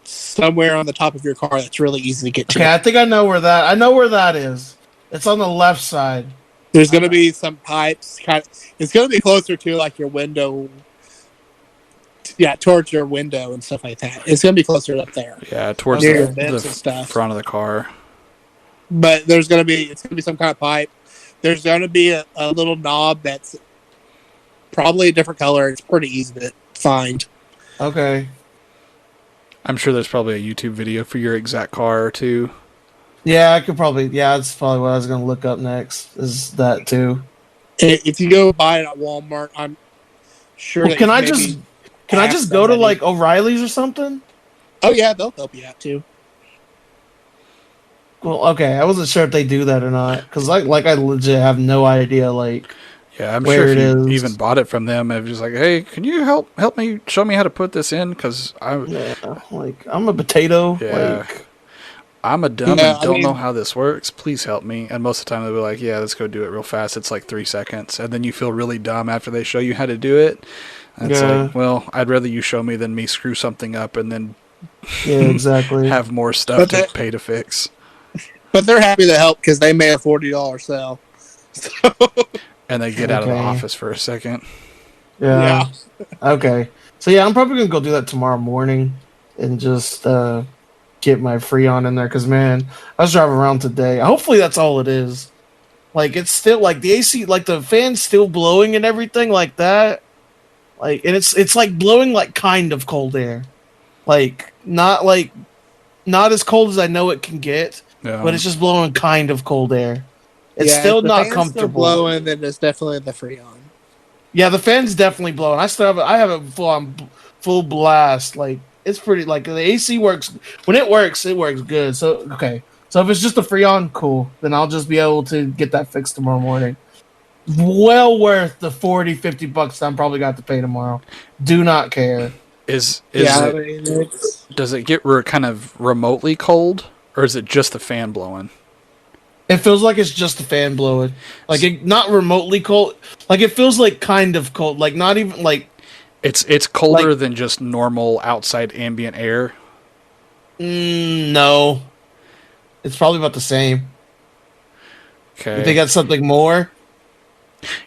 somewhere on the top of your car that's really easy to get to. Okay, I think I know where that. I know where that is. It's on the left side. There's going to be some pipes. It's going to be closer to like your window. Yeah, towards your window and stuff like that. It's going to be closer up there. Yeah, towards Near your the vents and stuff. front of the car. But it's going to be some kind of pipe. There's going to be a little knob that's probably a different color. It's pretty easy to find. Okay. I'm sure there's probably a YouTube video for your exact car or two. Yeah, I could probably. Yeah, that's probably what I was gonna look up next. Is that too? If you go buy it at Walmart, I'm sure. Well, that can I maybe just go to somebody. like O'Reilly's or something? Oh yeah, they'll help you out too. Well, okay. I wasn't sure if they do that or not because I legit have no idea. Like, Yeah, I'm where sure if it you is. even bought it from them, it was just like, hey, can you help me, show me how to put this in? Because yeah, like I'm a potato. Yeah. Like, I'm a dumb Yeah, and don't I know mean- how this works. Please help me. And most of the time they'll be like, yeah, let's go do it real fast. It's like 3 seconds. And then you feel really dumb after they show you how to do it. And it's Yeah. like, well, I'd rather you show me than me screw something up and then yeah, exactly. have more stuff But to that- pay to fix. But they're happy to help because they made a $40 sale. And they get out of the Okay. office for a second. Yeah. Okay. So yeah, I'm probably gonna go do that tomorrow morning and just get my Freon in there because man, I was driving around today. Hopefully that's all it is. Like it's still like the AC, like the fan's still blowing and everything like that. Like and it's like blowing like kind of cold air, like not as cold as I know it can get, but it's just blowing kind of cold air. It's Yeah, still if the not fan's comfortable. Still blowing, then it's definitely the Freon. Yeah, the fan's definitely blowing. I have a full blast. Like it's pretty. Like the AC works when it works good. So okay. So if it's just a Freon, cool. Then I'll just be able to get that fixed tomorrow morning. Well worth the $40-$50 I'm probably got to pay tomorrow. Do not care. Is Yeah, it, I mean, it's, does it get kind of remotely cold, or is it just the fan blowing? It feels like it's just the fan blowing. Like it, not remotely cold. Like it feels like kind of cold. Like not even like. It's colder Like- than just normal outside ambient air. No. It's probably about the same. If they Okay. got something more,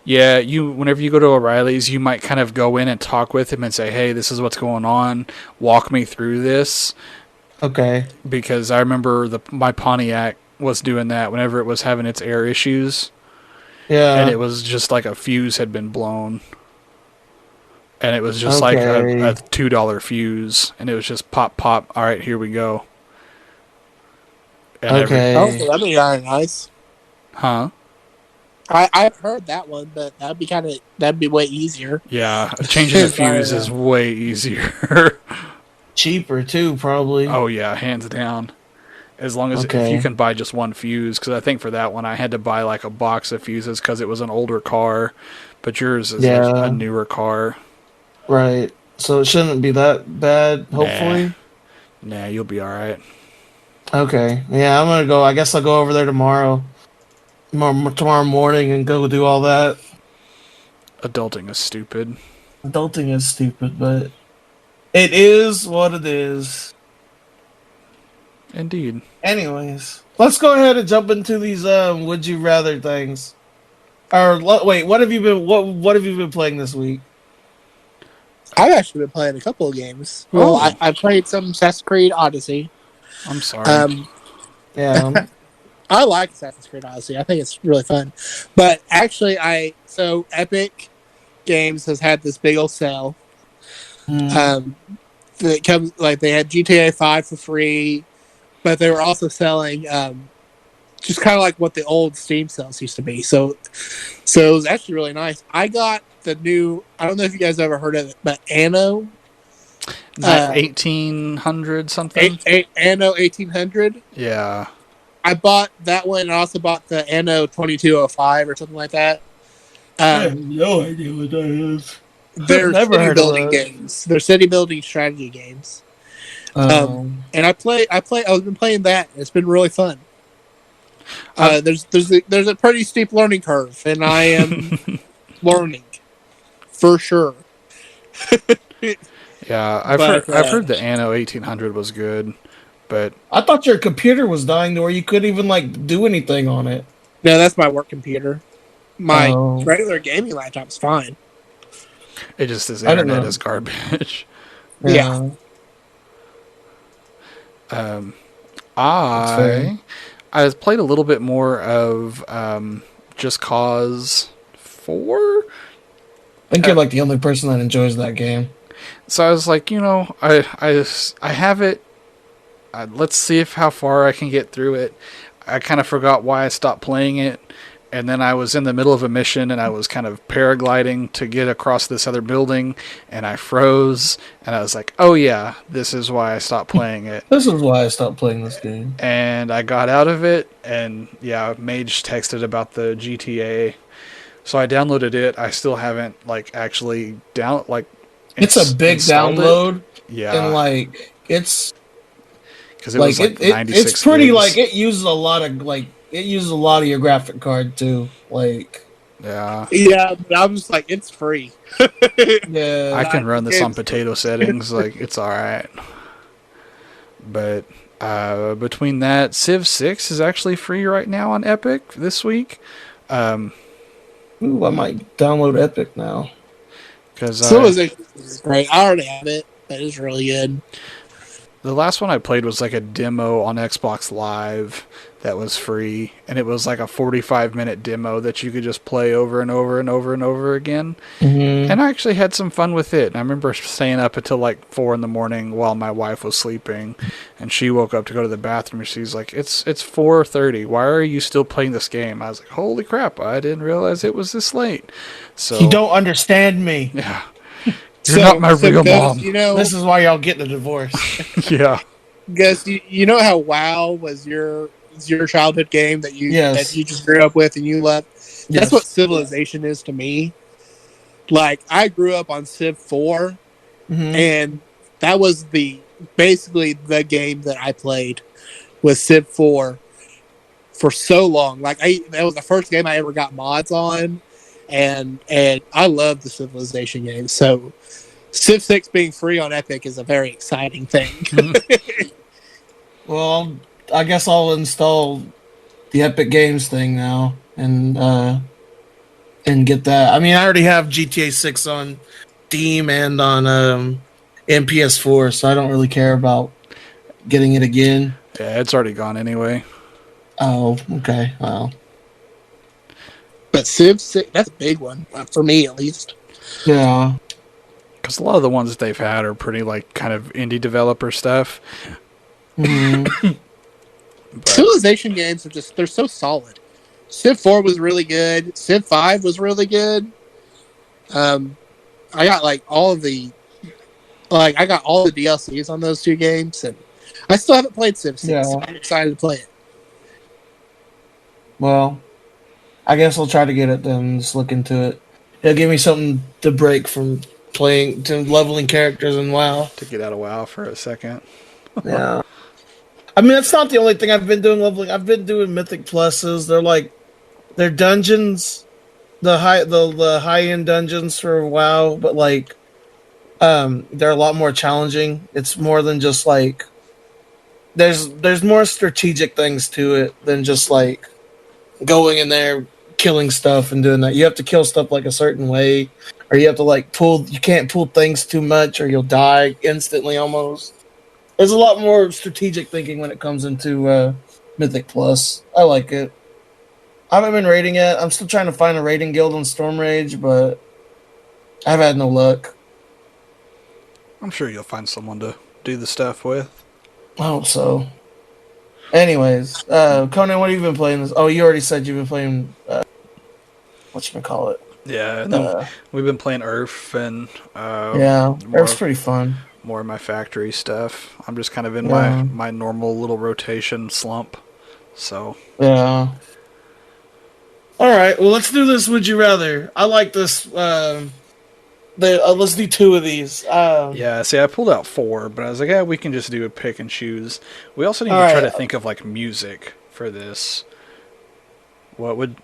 Yeah, whenever you go to O'Reilly's, you might kind of go in and talk with him and say, "Hey, this is what's going on. Walk me through this." okay. Because I remember my Pontiac was doing that whenever it was having its air issues, and it Yeah. was just like a fuse had been blown, and it was just like a Okay. $2 fuse, and it was just pop pop. All right, here we go. And Oh, Okay. so that'd be kind of nice. huh? I've heard that one, but that'd be way easier. Yeah, changing a Is my, fuse is way easier. Cheaper too, probably. Oh yeah, hands down. As long as if you Okay. can buy just one fuse, because I think for that one I had to buy like a box of fuses because it was an older car, but yours is a Yeah. newer car. Right. So it shouldn't be that bad, Nah, hopefully. nah, you'll be all right. Okay. Yeah, I'm gonna go. I guess I'll go over there tomorrow. Tomorrow morning and go do all that. Adulting is stupid. Adulting is stupid, but it is what it is. Indeed. Anyways, let's go ahead and jump into these would you rather things. Or wait, what have you been playing this week? I've actually been playing a couple of games. Well, Oh, I played some Assassin's Creed Odyssey. I'm sorry. Yeah. I like Assassin's Creed Odyssey. I think it's really fun. But actually, so Epic Games has had this big old sale. Mm. Um, that comes like they had GTA 5 for free, but they were also selling just kind of like what the old Steam sales used to be. So it was actually really nice. I got the new. I don't know if you guys ever heard of it, but Anno. 1800 something. Anno 1800. Yeah. I bought that one, and I also bought the Anno 2205 or something like that. I have Um, no idea what that is. I've they're never city heard of building that. games. They're city building strategy games. And I've been playing that. It's been really fun. There's a pretty steep learning curve, and I am learning for sure. Yeah, But I've heard the Anno 1800 was good, but I thought your computer was dying to where you couldn't even like do anything on it. no, that's my work computer. My Oh, regular gaming laptop's fine. it just his I didn't internet know. is garbage. Yeah. Yeah, Um, that's fair. I played a little bit more of Just Cause 4. I think you're like the only person that enjoys that game. So I was like, I have it. Let's see if how far I can get through it. I kind of forgot why I stopped playing it, and then I was in the middle of a mission and I was kind of paragliding to get across this other building, and I froze, and I was like, oh yeah, this is why I stopped playing it. This is why I stopped playing this game. And I got out of it, and yeah, Mage texted about the GTA, so I downloaded it. I still haven't like actually It's a big installed download, it. and Yeah, like it's because it like was like it's 96 pretty gigs. like it uses a lot of your graphic card too. Like Yeah, Yeah, but I'm just like, it's free. I yeah, can run this on Game's potato settings. Like it's all right. But between that, Civ 6 is actually free right now on Epic this week. ooh, I might download Epic now. Because Civilization is great. I already have it, but it's really good. the last one I played was like a demo on Xbox Live that was free, and it was like a 45-minute demo that you could just play over and over and over and over again. Mm-hmm. And I actually had some fun with it. And I remember staying up until like 4 in the morning while my wife was sleeping, and she woke up to go to the bathroom. And she's like, "It's 4:30. Why are you still playing this game?" I was like, "Holy crap! I didn't realize it was this late." You So don't understand me. yeah, you're not my real Gus, mom. This is why y'all getting a divorce. Yeah, Gus, you know how WoW was your childhood game that Yes. you just grew up with and you loved? That's Yes. what Civilization is to me. Like, I grew up on Civ 4, Mm-hmm. and that was basically the game that I played with Civ 4 for so long. Like, that was the first game I ever got mods on, and I love the Civilization game. So Civ 6 being free on Epic is a very exciting thing. Well, I guess I'll install the Epic Games thing now and get that. I mean, I already have GTA 6 on Steam and on and PS4, so I don't really care about getting it again. Yeah, it's already gone anyway. Oh, okay. Well, But Civ 6, that's a big one for me at least. yeah. Because a lot of the ones that they've had are pretty like kind of indie developer stuff. Mhm. Civilization games are they're so solid. Civ 4 was really good. Civ 5 was really good. I got I got all the DLCs on those two games, and I still haven't played Civ 6. Yeah. So I'm excited to play it. Well, I guess I'll try to get it then. And just look into it. It'll give me something to break from playing to leveling characters in WoW. To get out of WoW for a second. Yeah. I mean, that's not the only thing I've been doing leveling. I've been doing Mythic Pluses. They're dungeons, the high end dungeons for WoW, but like they're a lot more challenging. It's more than just like there's more strategic things to it than just like going in there killing stuff and doing that. You have to kill stuff like a certain way, or you have to like pull. You can't pull things too much, or you'll die instantly almost. There's a lot more strategic thinking when it comes into Mythic Plus. I like it. I haven't been raiding it. I'm still trying to find a raiding guild on Storm Rage, but I've had no luck. I'm sure you'll find someone to do the stuff with. I hope so. Anyways, Conan, what have you been playing? Oh, you already said you've been playing. Whatchamacallit? Yeah, and then we've been playing Earth and Yeah, Earth's pretty fun. more of my factory stuff. I'm just kind of in Yeah. my normal little rotation slump. So Yeah. All right. Well, let's do this. Would you rather? I like this. Let's do two of these. yeah, see, I pulled out 4, but I was like, yeah, we can just do a pick and choose. We also need to All try right. to think of like music for this. What would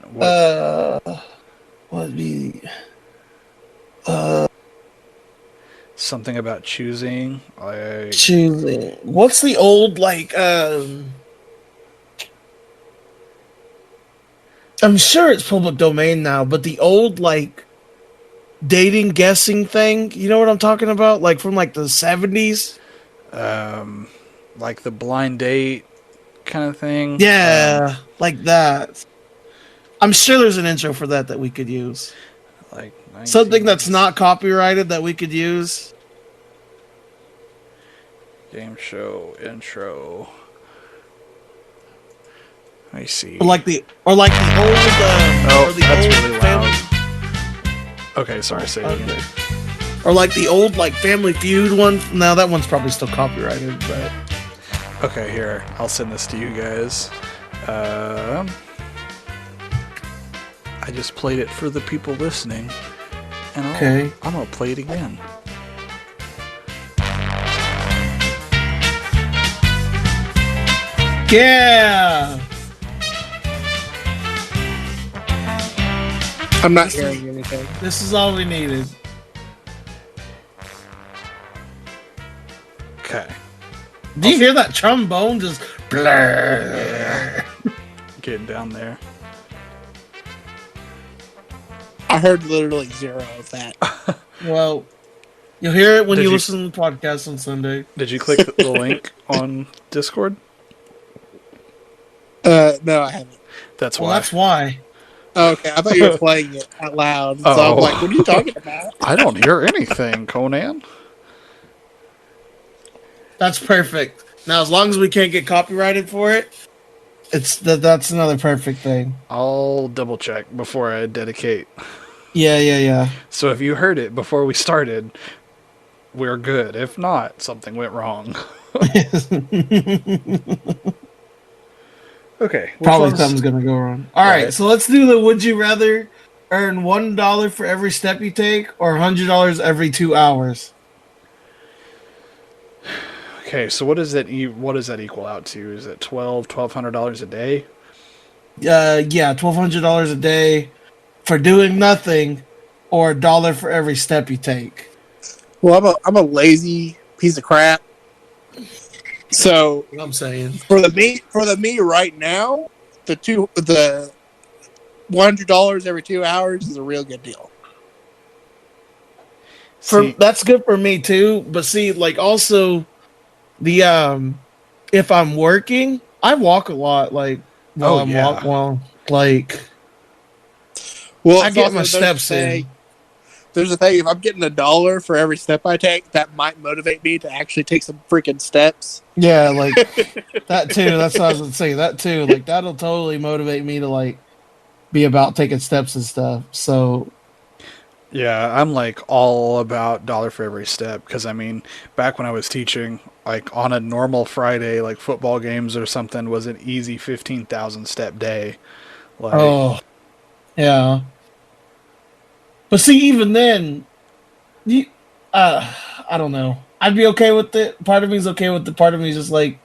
Would be something about choosing? Like choosing? What's the old like? I'm sure it's public domain now, but the old like dating guessing thing. You know what I'm talking about? Like from like the 70s. like the blind date kind of thing. Yeah, like that. I'm sure there's an intro for that we could use. Like Something that's not copyrighted that we could use. game show intro. Let me see. Or like the old. Or the that's old really loud. Okay, sorry. Say it again. Or like the old like Family Feud one. No, that one's probably still copyrighted, but Okay, here. I'll send this to you guys. I just played it for the people listening, and I'm gonna play it again. yeah. I'm not hearing anything. This is all we needed. Okay. Do you hear that trombone just blur? Getting down there. I heard literally 0 of that. Well, you'll hear it when Did you you- listen to the podcast on Sunday. Did you click the link on Discord? No, I haven't. That's Well, why. that's why. Okay, I thought you were playing it out loud. So Oh. I'm like, what are you talking about? I don't hear anything, Conan. That's perfect. Now, as long as we can't get copyrighted for it, that's another perfect thing. I'll double check before I dedicate. Yeah. So if you heard it before we started, we're good. If not, something went wrong. Okay. Probably something's gonna go wrong. All right, so let's do the would you rather earn $1 for every step you take or $100 every 2 hours. Okay, so what does that equal out to? Is it $1,200 a day? Yeah, $1,200 a day for doing nothing, or $1 for every step you take. Well, I'm a lazy piece of crap. So I'm saying. for the me right now, the $100 every 2 hours is a real good deal. For See, that's good for me too. But see, like also the if I'm working, I walk a lot. Like while oh I'm walk, yeah, well, like Well, I it's get my also steps in. there's a thing. If I'm getting $1 for every step I take, that might motivate me to actually take some freaking steps. Yeah, like that too. That's what I was gonna say. That too. Like that'll totally motivate me to like be about taking steps and stuff. So yeah. I'm like all about dollar for every step because I mean, back when I was teaching, like on a normal Friday, like football games or something, was an easy 15,000 step day. Like, oh yeah. But see, even then, you I don't know. I'd be okay with it. Part of me is okay with it. Part of me is just like,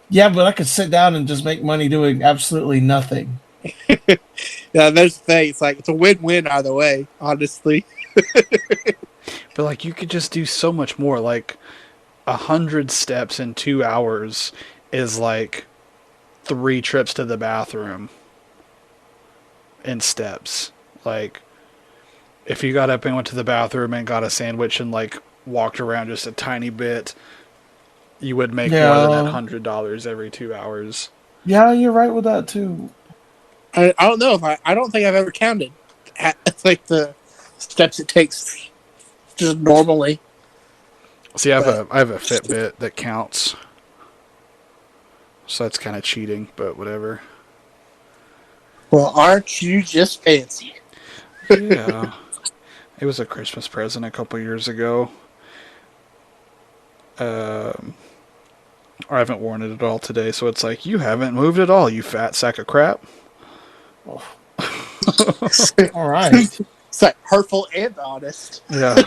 yeah, but I could sit down and just make money doing absolutely nothing. Yeah, there's the thing. It's like it's a win-win either way. Honestly, but like you could just do so much more. Like 100 steps in 2 hours is like 3 trips to the bathroom in steps. Like if you got up and went to the bathroom and got a sandwich and like walked around just a tiny bit, you would make more than that Yeah, $100 every 2 hours. yeah, you're right with that too. I don't know if I don't think I've ever counted like the steps it takes just normally. See, But I have a Fitbit that counts, so that's kind of cheating, but whatever. well, aren't you just fancy? Yeah, it was a Christmas present a couple years ago. Um, I haven't worn it at all today, so it's like you haven't moved at all, you fat sack of crap. All right. It's like hurtful and honest. Yeah.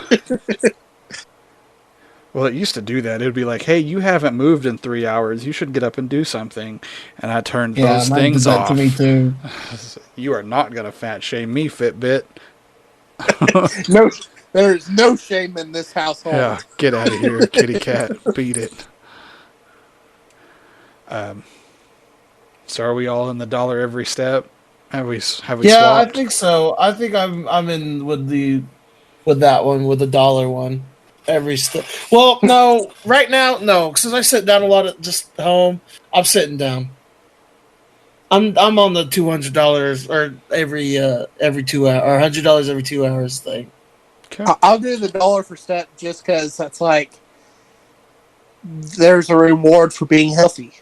Well, it used to do that. It would be like, "Hey, you haven't moved in 3 hours. You should get up and do something." And I turned Yeah, those mine did things that to me off. too. You are not gonna fat shame me, Fitbit. No, there's no shame in this Yeah, household. get out of here, kitty cat. Beat it. Um, so are we all in the dollar every step? Have we Yeah, I swapped? think so. I think I'm in with that one with the dollar one. Every step. Well, no, right now, no, since I sit down a lot at just home. I'm sitting down. I'm on the $200 or every 2 hour or $100 every 2 hours thing. Okay. I'll do the dollar for step just because that's like there's a reward for being healthy,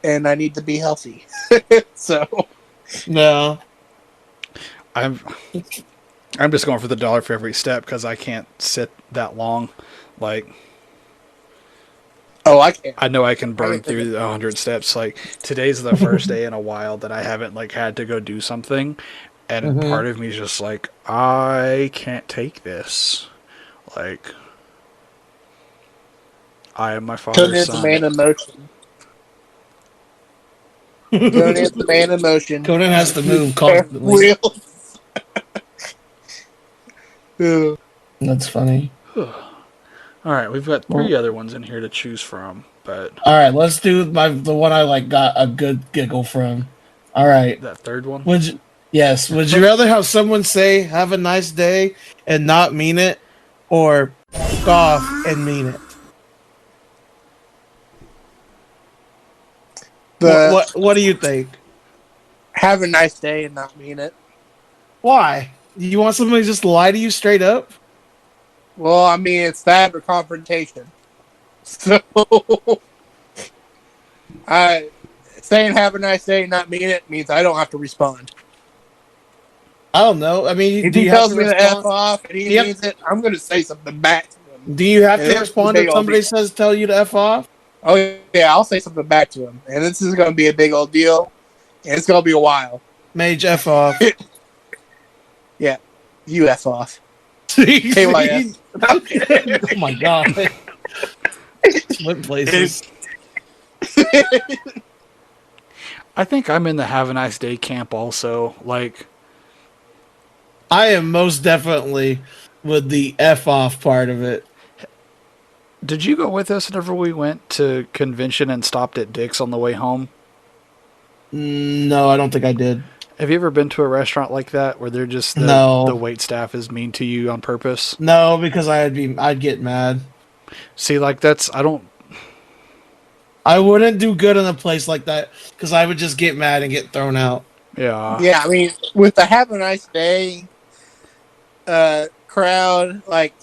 and I need to be healthy. So No, I'm I'm just going for the dollar for every step because I can't sit that long. Like oh, I can't. I know I can I burn can think through 100 steps. Like today's the first day in a while that I haven't like had to go do something, and hmm part of me is just like I can't take this. Like I am my Conan father's is the son. man in motion. Conan is the man in motion. Conan has to move constantly. Real. Yeah. That's funny. All right, we've got three Well, other ones in here to choose from, but all right, let's do the one I like got a good giggle from. All right. that third one. Would you, yes, would you rather have someone say "Have a nice day" and not mean it, or "F off" and mean it? The What do you think? have a nice day and not mean it. Why? You want somebody to just lie to you straight up? Well, I mean, it's that or confrontation. So, I saying have a nice day and not mean it means I don't have to respond. I don't know. I mean, If do he you have tells to me to F respond? off and he Do you have, means it, I'm going to say something back to him. do you have And to this is a respond big if old deal. somebody says tell you to F off? Oh, yeah, I'll say something back to him. And this is going to be a big old deal. And it's going to be a while. Mage F off. Yeah, you F off. See? KYS. Oh my god. Went places. I think I'm in the have a nice day camp also. Like, I am most definitely with the F off part of it. Did you go with us whenever we went to convention and stopped at Dick's on the way home? No, I don't think I did. Have you ever been to a restaurant like that where they're just the No, wait staff is mean to you on purpose? no, because I'd get mad. See, like that's I don't. I wouldn't do good in a place like that because I would just get mad and get thrown out. Yeah, Yeah, I mean, with the "Have a nice day" crowd, like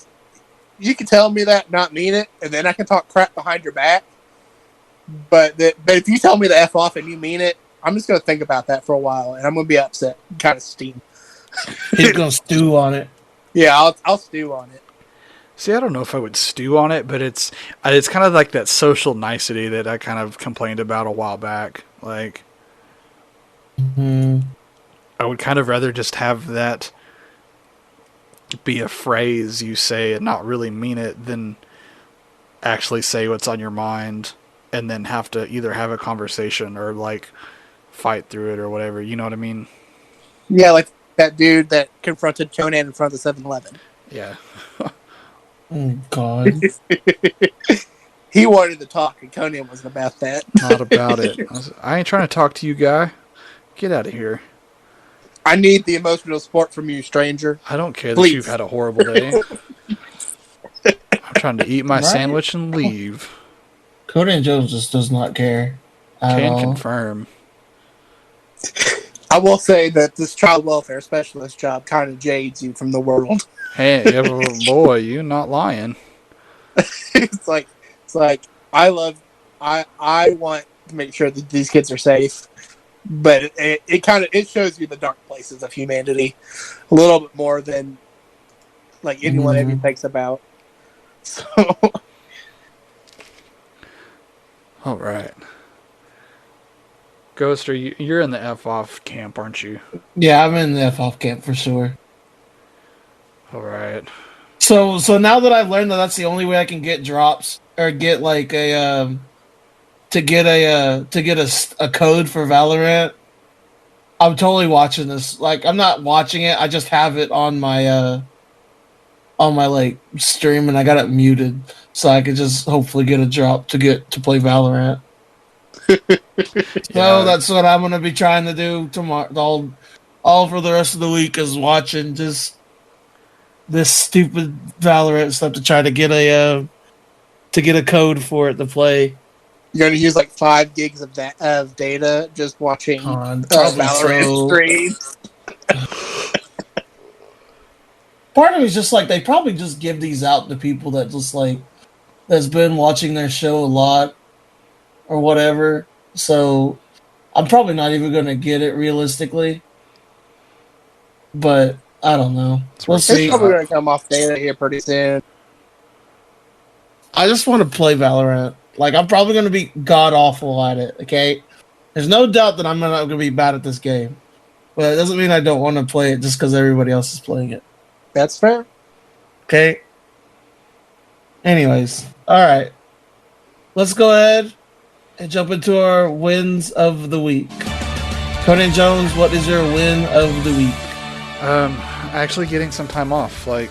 you can tell me that, not mean it, and then I can talk crap behind your back. But if you tell me to F off and you mean it, I'm just gonna think about that for a while, and I'm gonna be upset, kind of steam. He's gonna stew on it. Yeah, I'll stew on it. see, I don't know if I would stew on it, but it's kind of like that social nicety that I kind of complained about a while back. Like, Hmm. I would kind of rather just have that be a phrase you say and not really mean it than actually say what's on your mind and then have to either have a conversation or like fight through it or whatever. You know what I mean? Yeah, like that dude that confronted Conan in front of the 7-Eleven. Yeah. Oh God. He wanted to talk, and Conan wasn't about that. Not about it. I ain't trying to talk to you, guy. Get out of here. I need the emotional support from you, stranger. I don't care that Please. you've had a horrible day. I'm trying to eat my Right. sandwich and leave. Conan Jones just does not care at Can all. confirm. I will say that this child welfare specialist job kind of jades you from the world. Hey, yeah, well, boy, you not lying. it's like I want to make sure that these kids are safe, but it shows you the dark places of humanity a little bit more than like anyone ever thinks about. So All right. Ghoster, you're in the F off camp, aren't you? Yeah, I'm in the F off camp for sure. All right. So now that I've learned that that's the only way I can get drops or get like a to get a code for Valorant, I'm totally watching this. Like I'm not watching it, I just have it on my like stream and I got it muted so I could just hopefully get a drop to get to play Valorant. So that's what I'm gonna be trying to do tomorrow. All for the rest of the week is watching just this stupid Valorant stuff to try to get a code for it to play. you're gonna use like 5 gigs of data just watching Probably Valorant so. streams. Part of me is just like they probably just give these out to people that just like that's been watching their show a lot or whatever. So I'm probably not even gonna get it realistically. But I don't know. We'll It's see. probably gonna come off data here pretty soon. I just want to play Valorant. Like I'm probably gonna be god awful at it. Okay, there's no doubt that I'm not gonna be bad at this game, but it doesn't mean I don't want to play it just because everybody else is playing it. That's fair. Okay. Anyways, all right. Let's go ahead and jump into our wins of the week. Conan Jones, what is your win of the week? Actually getting some time off. Like,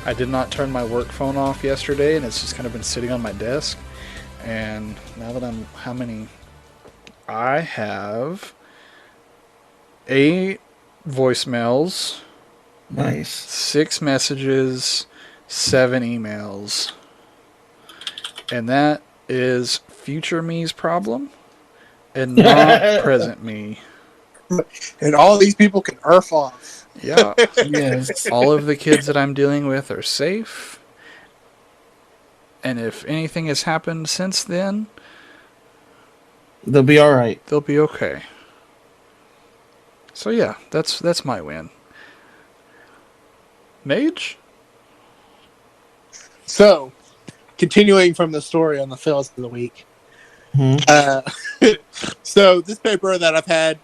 I did not turn my work phone off yesterday, and it's just kind of been sitting on my desk. And now that I have 8 voicemails, Nice. 6 messages, 7 emails. And that is future me's problem and not present me. And all these people can earth off. Yeah. Yes. All of the kids that I'm dealing with are safe. And if anything has happened since then, They'll be all right. they'll be okay. So yeah, that's my win. Mage? So, continuing from the story on the fails of the week. Hmm. So this paper that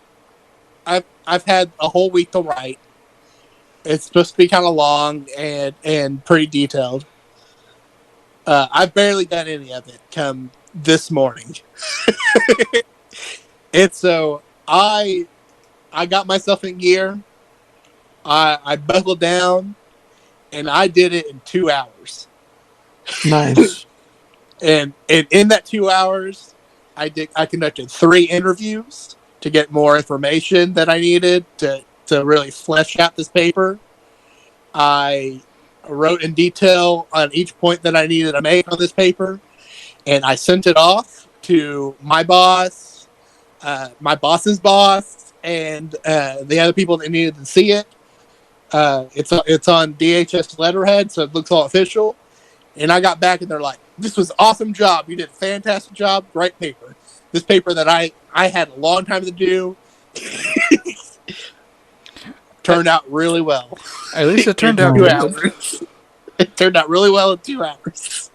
I've had a whole week to write. It's supposed to be kind of long and pretty detailed. I've barely done any of it come this morning. I got myself in gear. I buckled down, and I did it in 2 hours. Nice. And in that 2 hours, I conducted 3 interviews to get more information that I needed to really flesh out this paper. I wrote in detail on each point that I needed to make on this paper, and I sent it off to my boss, my boss's boss, and the other people that needed to see it. It's on DHS letterhead, so it looks all official. And I got back, and they're like, "This was an awesome job. You did a fantastic job. Great paper. This paper that I had a long time to do turned out really well. At least it turned out 2 good. hours. It turned out really well in 2 hours.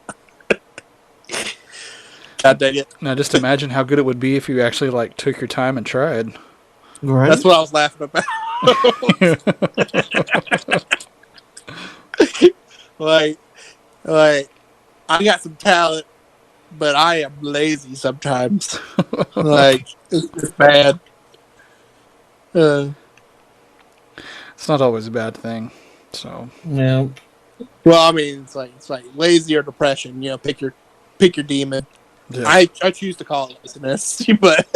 God dang it! Now, just imagine how good it would be if you actually like took your time and tried. Right? That's what I was laughing about. like, I got some talent, but I am lazy sometimes. Like, it's bad. It's not always a bad thing. So Yeah. Well, I mean, it's like lazy or depression. You know, pick your demon. yeah. I choose to call it laziness, but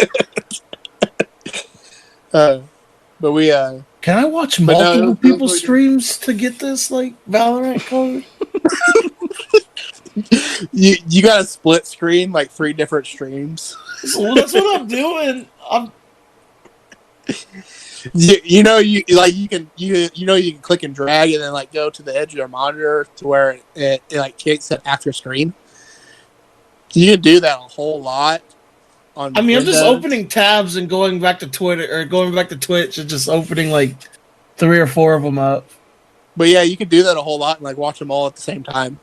but we Can I watch But no, multiple it was people's really good. streams to get this like Valorant code? you got a split screen, like 3 different streams. Well, that's what I'm doing. You know you can click and drag and then like go to the edge of your monitor to where it like kicks it after screen. You can do that a whole lot on I'm just Windows. opening tabs and going back to Twitter or going back to Twitch and just opening like 3 or 4 of them up. But yeah, you can do that a whole lot and like watch them all at the same time.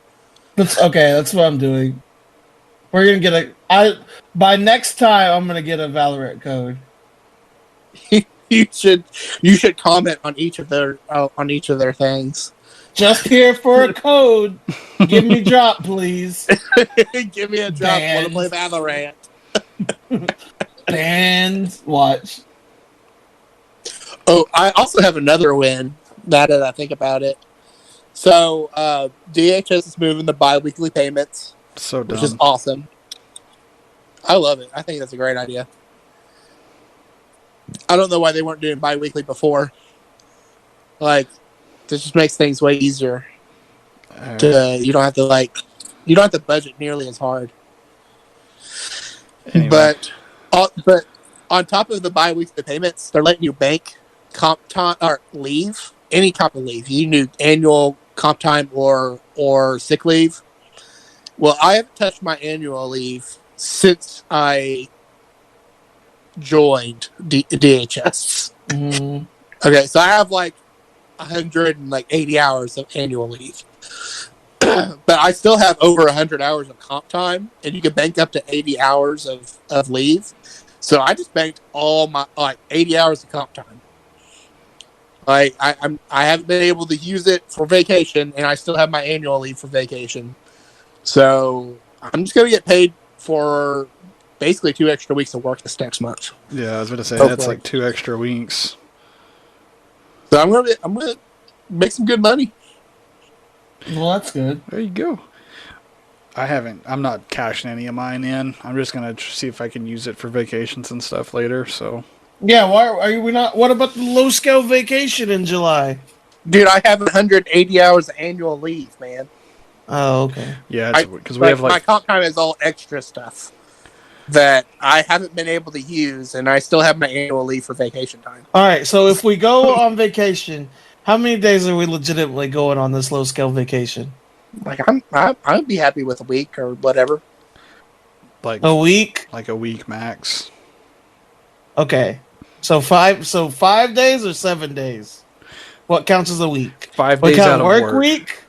That's okay. That's what I'm doing. We're gonna get by next time. I'm gonna get a Valorant code. You should comment on each of their things. Just here for a code. Give me drop, please. Give me a drop. Want to play Valorant? Banned. Watch. Oh, I also have another win. Now that I think about it, so DHS is moving the bi-weekly payments, So dumb. which is awesome. I love it. I think that's a great idea. I don't know why they weren't doing bi-weekly before. Like, this just makes things way easier. You don't have to budget nearly as hard. Anyway. But on top of the bi-weekly payments, they're letting you bank comp time or leave, any type of leave. You do annual comp time or sick leave. Well, I haven't touched my annual leave since I joined DHS. Mm-hmm. Okay, so I have like 180 hours of annual leave. But I still have over 100 hours of comp time, and you can bank up to 80 hours of leave. So I just banked all my 80 hours of comp time. I haven't been able to use it for vacation, and I still have my annual leave for vacation. So I'm just gonna get paid for basically 2 extra weeks of work this next month. Yeah, I was going to say Hopefully. that's like 2 extra weeks. So I'm gonna make some good money. Well, that's good. There you go. I'm not cashing any of mine in. I'm just going to see if I can use it for vacations and stuff later. So Yeah, why are we not? What about the low scale vacation in July? Dude, I have 180 hours of annual leave, man. Oh, okay. yeah, because we have my like comp time is all extra stuff that I haven't been able to use, and I still have my annual leave for vacation time. All right. So if we go on vacation, how many days are we legitimately going on this low scale vacation? Like I'd be happy with a week or whatever. like A week. like a week max. Okay. So 5 days or 7 days? What counts as a week? 5 What days count out of work. week?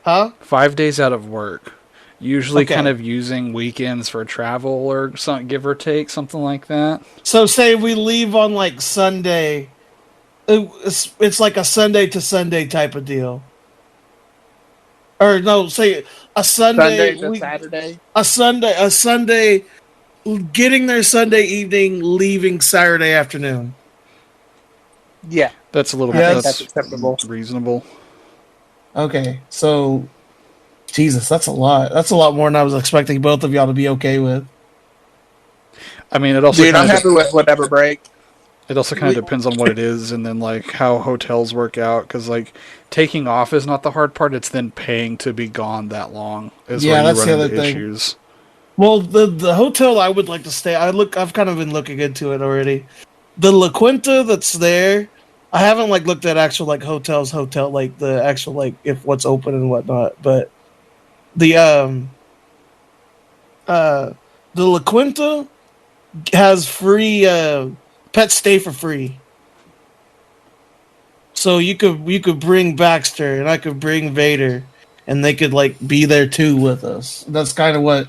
Huh? 5 days out of work. Usually Okay. kind of using weekends for travel or something, give or take, something like that. So say we leave on like Sunday. It's like a Sunday to Sunday type of deal. Or no, say a Sunday. Sunday to Saturday. A Sunday. Getting there Sunday evening, leaving Saturday afternoon. Yeah, That's a little Yeah, bit that's acceptable. reasonable. Okay, so Jesus, that's a lot. That's a lot more than I was expecting both of y'all to be okay with. I mean, it also Dude, I'm kind happy of with whatever break. it also kind of depends on what it is, and then like how hotels work out. Because like taking off is not the hard part; it's then paying to be gone that long is where Yeah, you that's run the other into thing. issues. Well, the hotel I would like to stay. I've kind of been looking into it already. The La Quinta that's there. I haven't like looked at actual like hotel like the actual like if what's open and whatnot. But the uh the La Quinta has free pets stay for free. So you could bring Baxter and I could bring Vader and they could like be there too with us. That's kind of what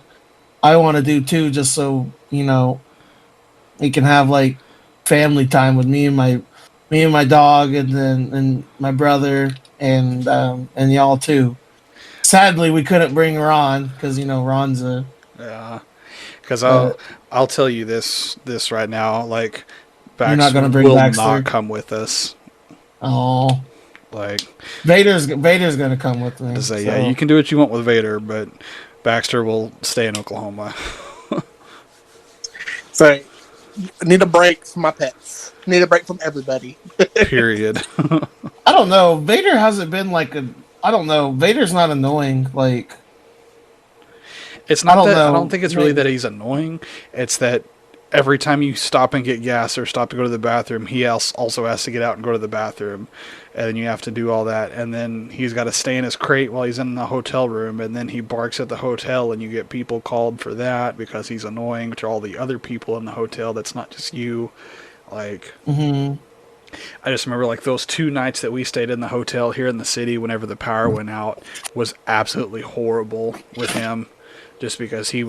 I want to do too, just so we can have like family time with me and my dog and my brother and y'all too. Sadly, we couldn't bring Ron because Ron's a Yeah, because uh, I'll tell you this right now. Like you're not Bax gonna bring will not Baxter. come with us. Oh, Like Vader's gonna come with to me. say, yeah, you So can do what you want with Vader, but Baxter will stay in Oklahoma. So, I need a break from my pets. Need a break from everybody. Period. I don't know. Vader hasn't been like a. I don't know. Vader's not annoying. Like It's I not don't that I don't know. think it's really that he's annoying. It's that every time you stop and get gas or stop to go to the bathroom, he also has to get out and go to the bathroom, and then you have to do all that, and then he's got to stay in his crate while he's in the hotel room, and then he barks at the hotel, and you get people called for that because he's annoying to all the other people in the hotel. That's not just you. Like Hmm. I just remember like those 2 nights that we stayed in the hotel here in the city whenever the power went out was absolutely horrible with him. Just because he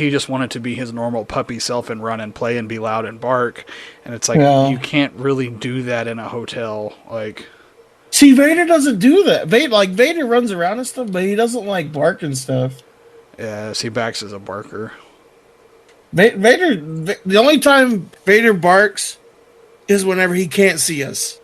just wanted to be his normal puppy self and run and play and be loud and bark, and it's like Yeah. you can't really do that in a hotel. Like, See, Vader doesn't do that. Vader runs around and stuff, but he doesn't like bark and stuff. yeah, see, Bax is a barker. The only time Vader barks is whenever he can't see us.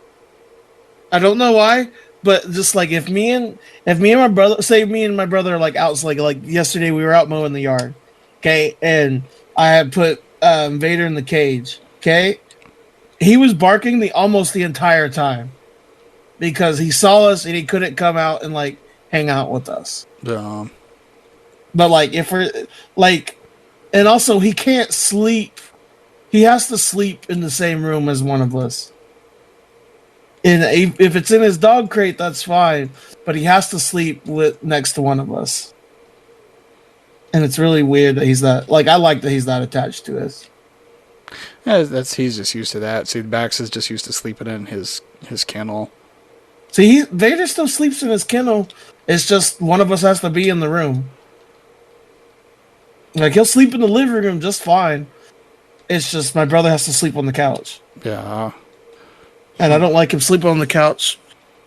I don't know why, but just like if me and my brother, say me and my brother are like out, like yesterday we were out mowing the yard, okay, and I had put Vader in the cage, okay, he was barking almost the entire time because he saw us and he couldn't come out and like hang out with us. Um, But like if we're like, and also he can't sleep. He has to sleep in the same room as one of us. And if it's in his dog crate, that's fine. But he has to sleep next to one of us. And it's really weird that he's that. Like I like that he's that attached to us. yeah, he's just used to that. See, Bax is just used to sleeping in his kennel. See, Vader still sleeps in his kennel. It's just one of us has to be in the room. Like he'll sleep in the living room just fine. It's just my brother has to sleep on the couch. Yeah, And I don't like him sleeping on the couch,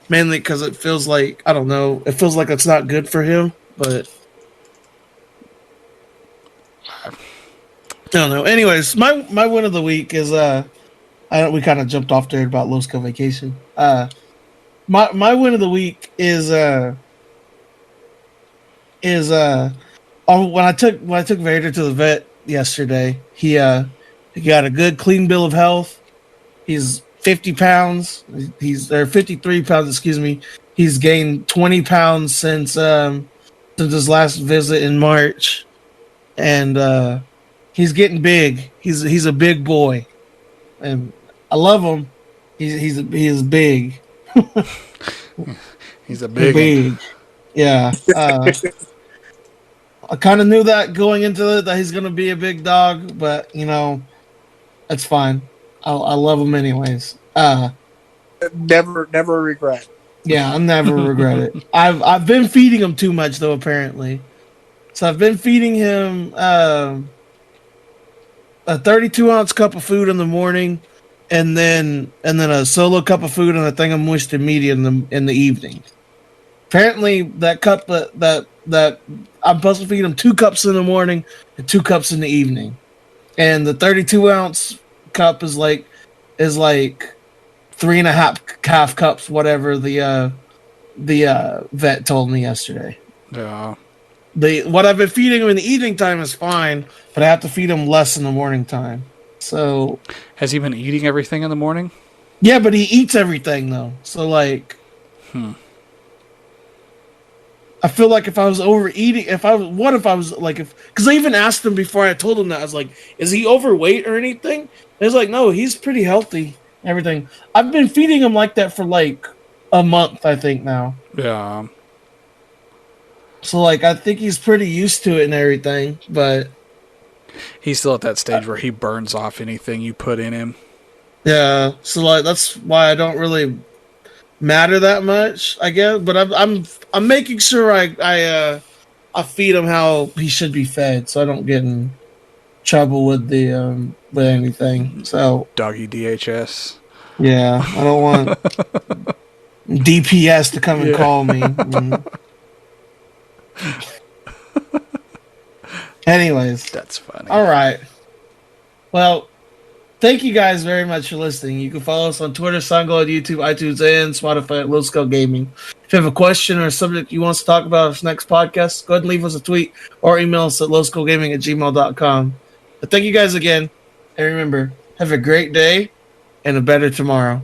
mainly because it feels like I don't know. It feels like it's not good for him. But I don't know. Anyways, my win of the week is we kind of jumped off there about low scale vacation. My win of the week is when I took Vader to the vet yesterday. He got a good clean bill of health. He's 50 pounds. He's or 53 pounds. Excuse me. He's gained 20 pounds since his last visit in March, and he's getting big. He's a big boy, and I love him. He's big. he's a big one. Yeah. I kind of knew that going into it that he's gonna be a big dog, but that's fine. I love him anyways. Never regret. Yeah, I'll never regret it. I've been feeding him too much though, apparently. So I've been feeding him a 32-ounce cup of food in the morning, and then a solo cup of food and a thing of moisture media in the evening. Apparently, that cup that I'm supposed to feed him 2 cups in the morning and 2 cups in the evening, and the 32-ounce cup is like 3.5 cups, whatever the vet told me yesterday. Yeah. what I've been feeding him in the evening time is fine, but I have to feed him less in the morning time. So Has he been eating everything in the morning? yeah, but he eats everything though. So like, I feel like if I was overeating, if I was like, because I even asked him before I told him that, I was like, is he overweight or anything? And he's like, no, he's pretty healthy. Everything. I've been feeding him like that for like a month, I think now. Yeah. So like, I think he's pretty used to it and everything. But He's still at that stage where he burns off anything you put in him. yeah, so like that's why I don't really matter that much, I guess. But I'm making sure I feed him how he should be fed, so I don't get in trouble with the with anything. So Doggy DHS. yeah, I don't want DPS to come and call me. Anyways, That's funny. all right. Well, thank you guys very much for listening. You can follow us on Twitter, SoundCloud, YouTube, iTunes, and Spotify at Low Scale Gaming. If you have a question or a subject you want us to talk about on this next podcast, go ahead and leave us a tweet or email us at lowscalegaming@gmail.com. But thank you guys again. And remember, have a great day and a better tomorrow.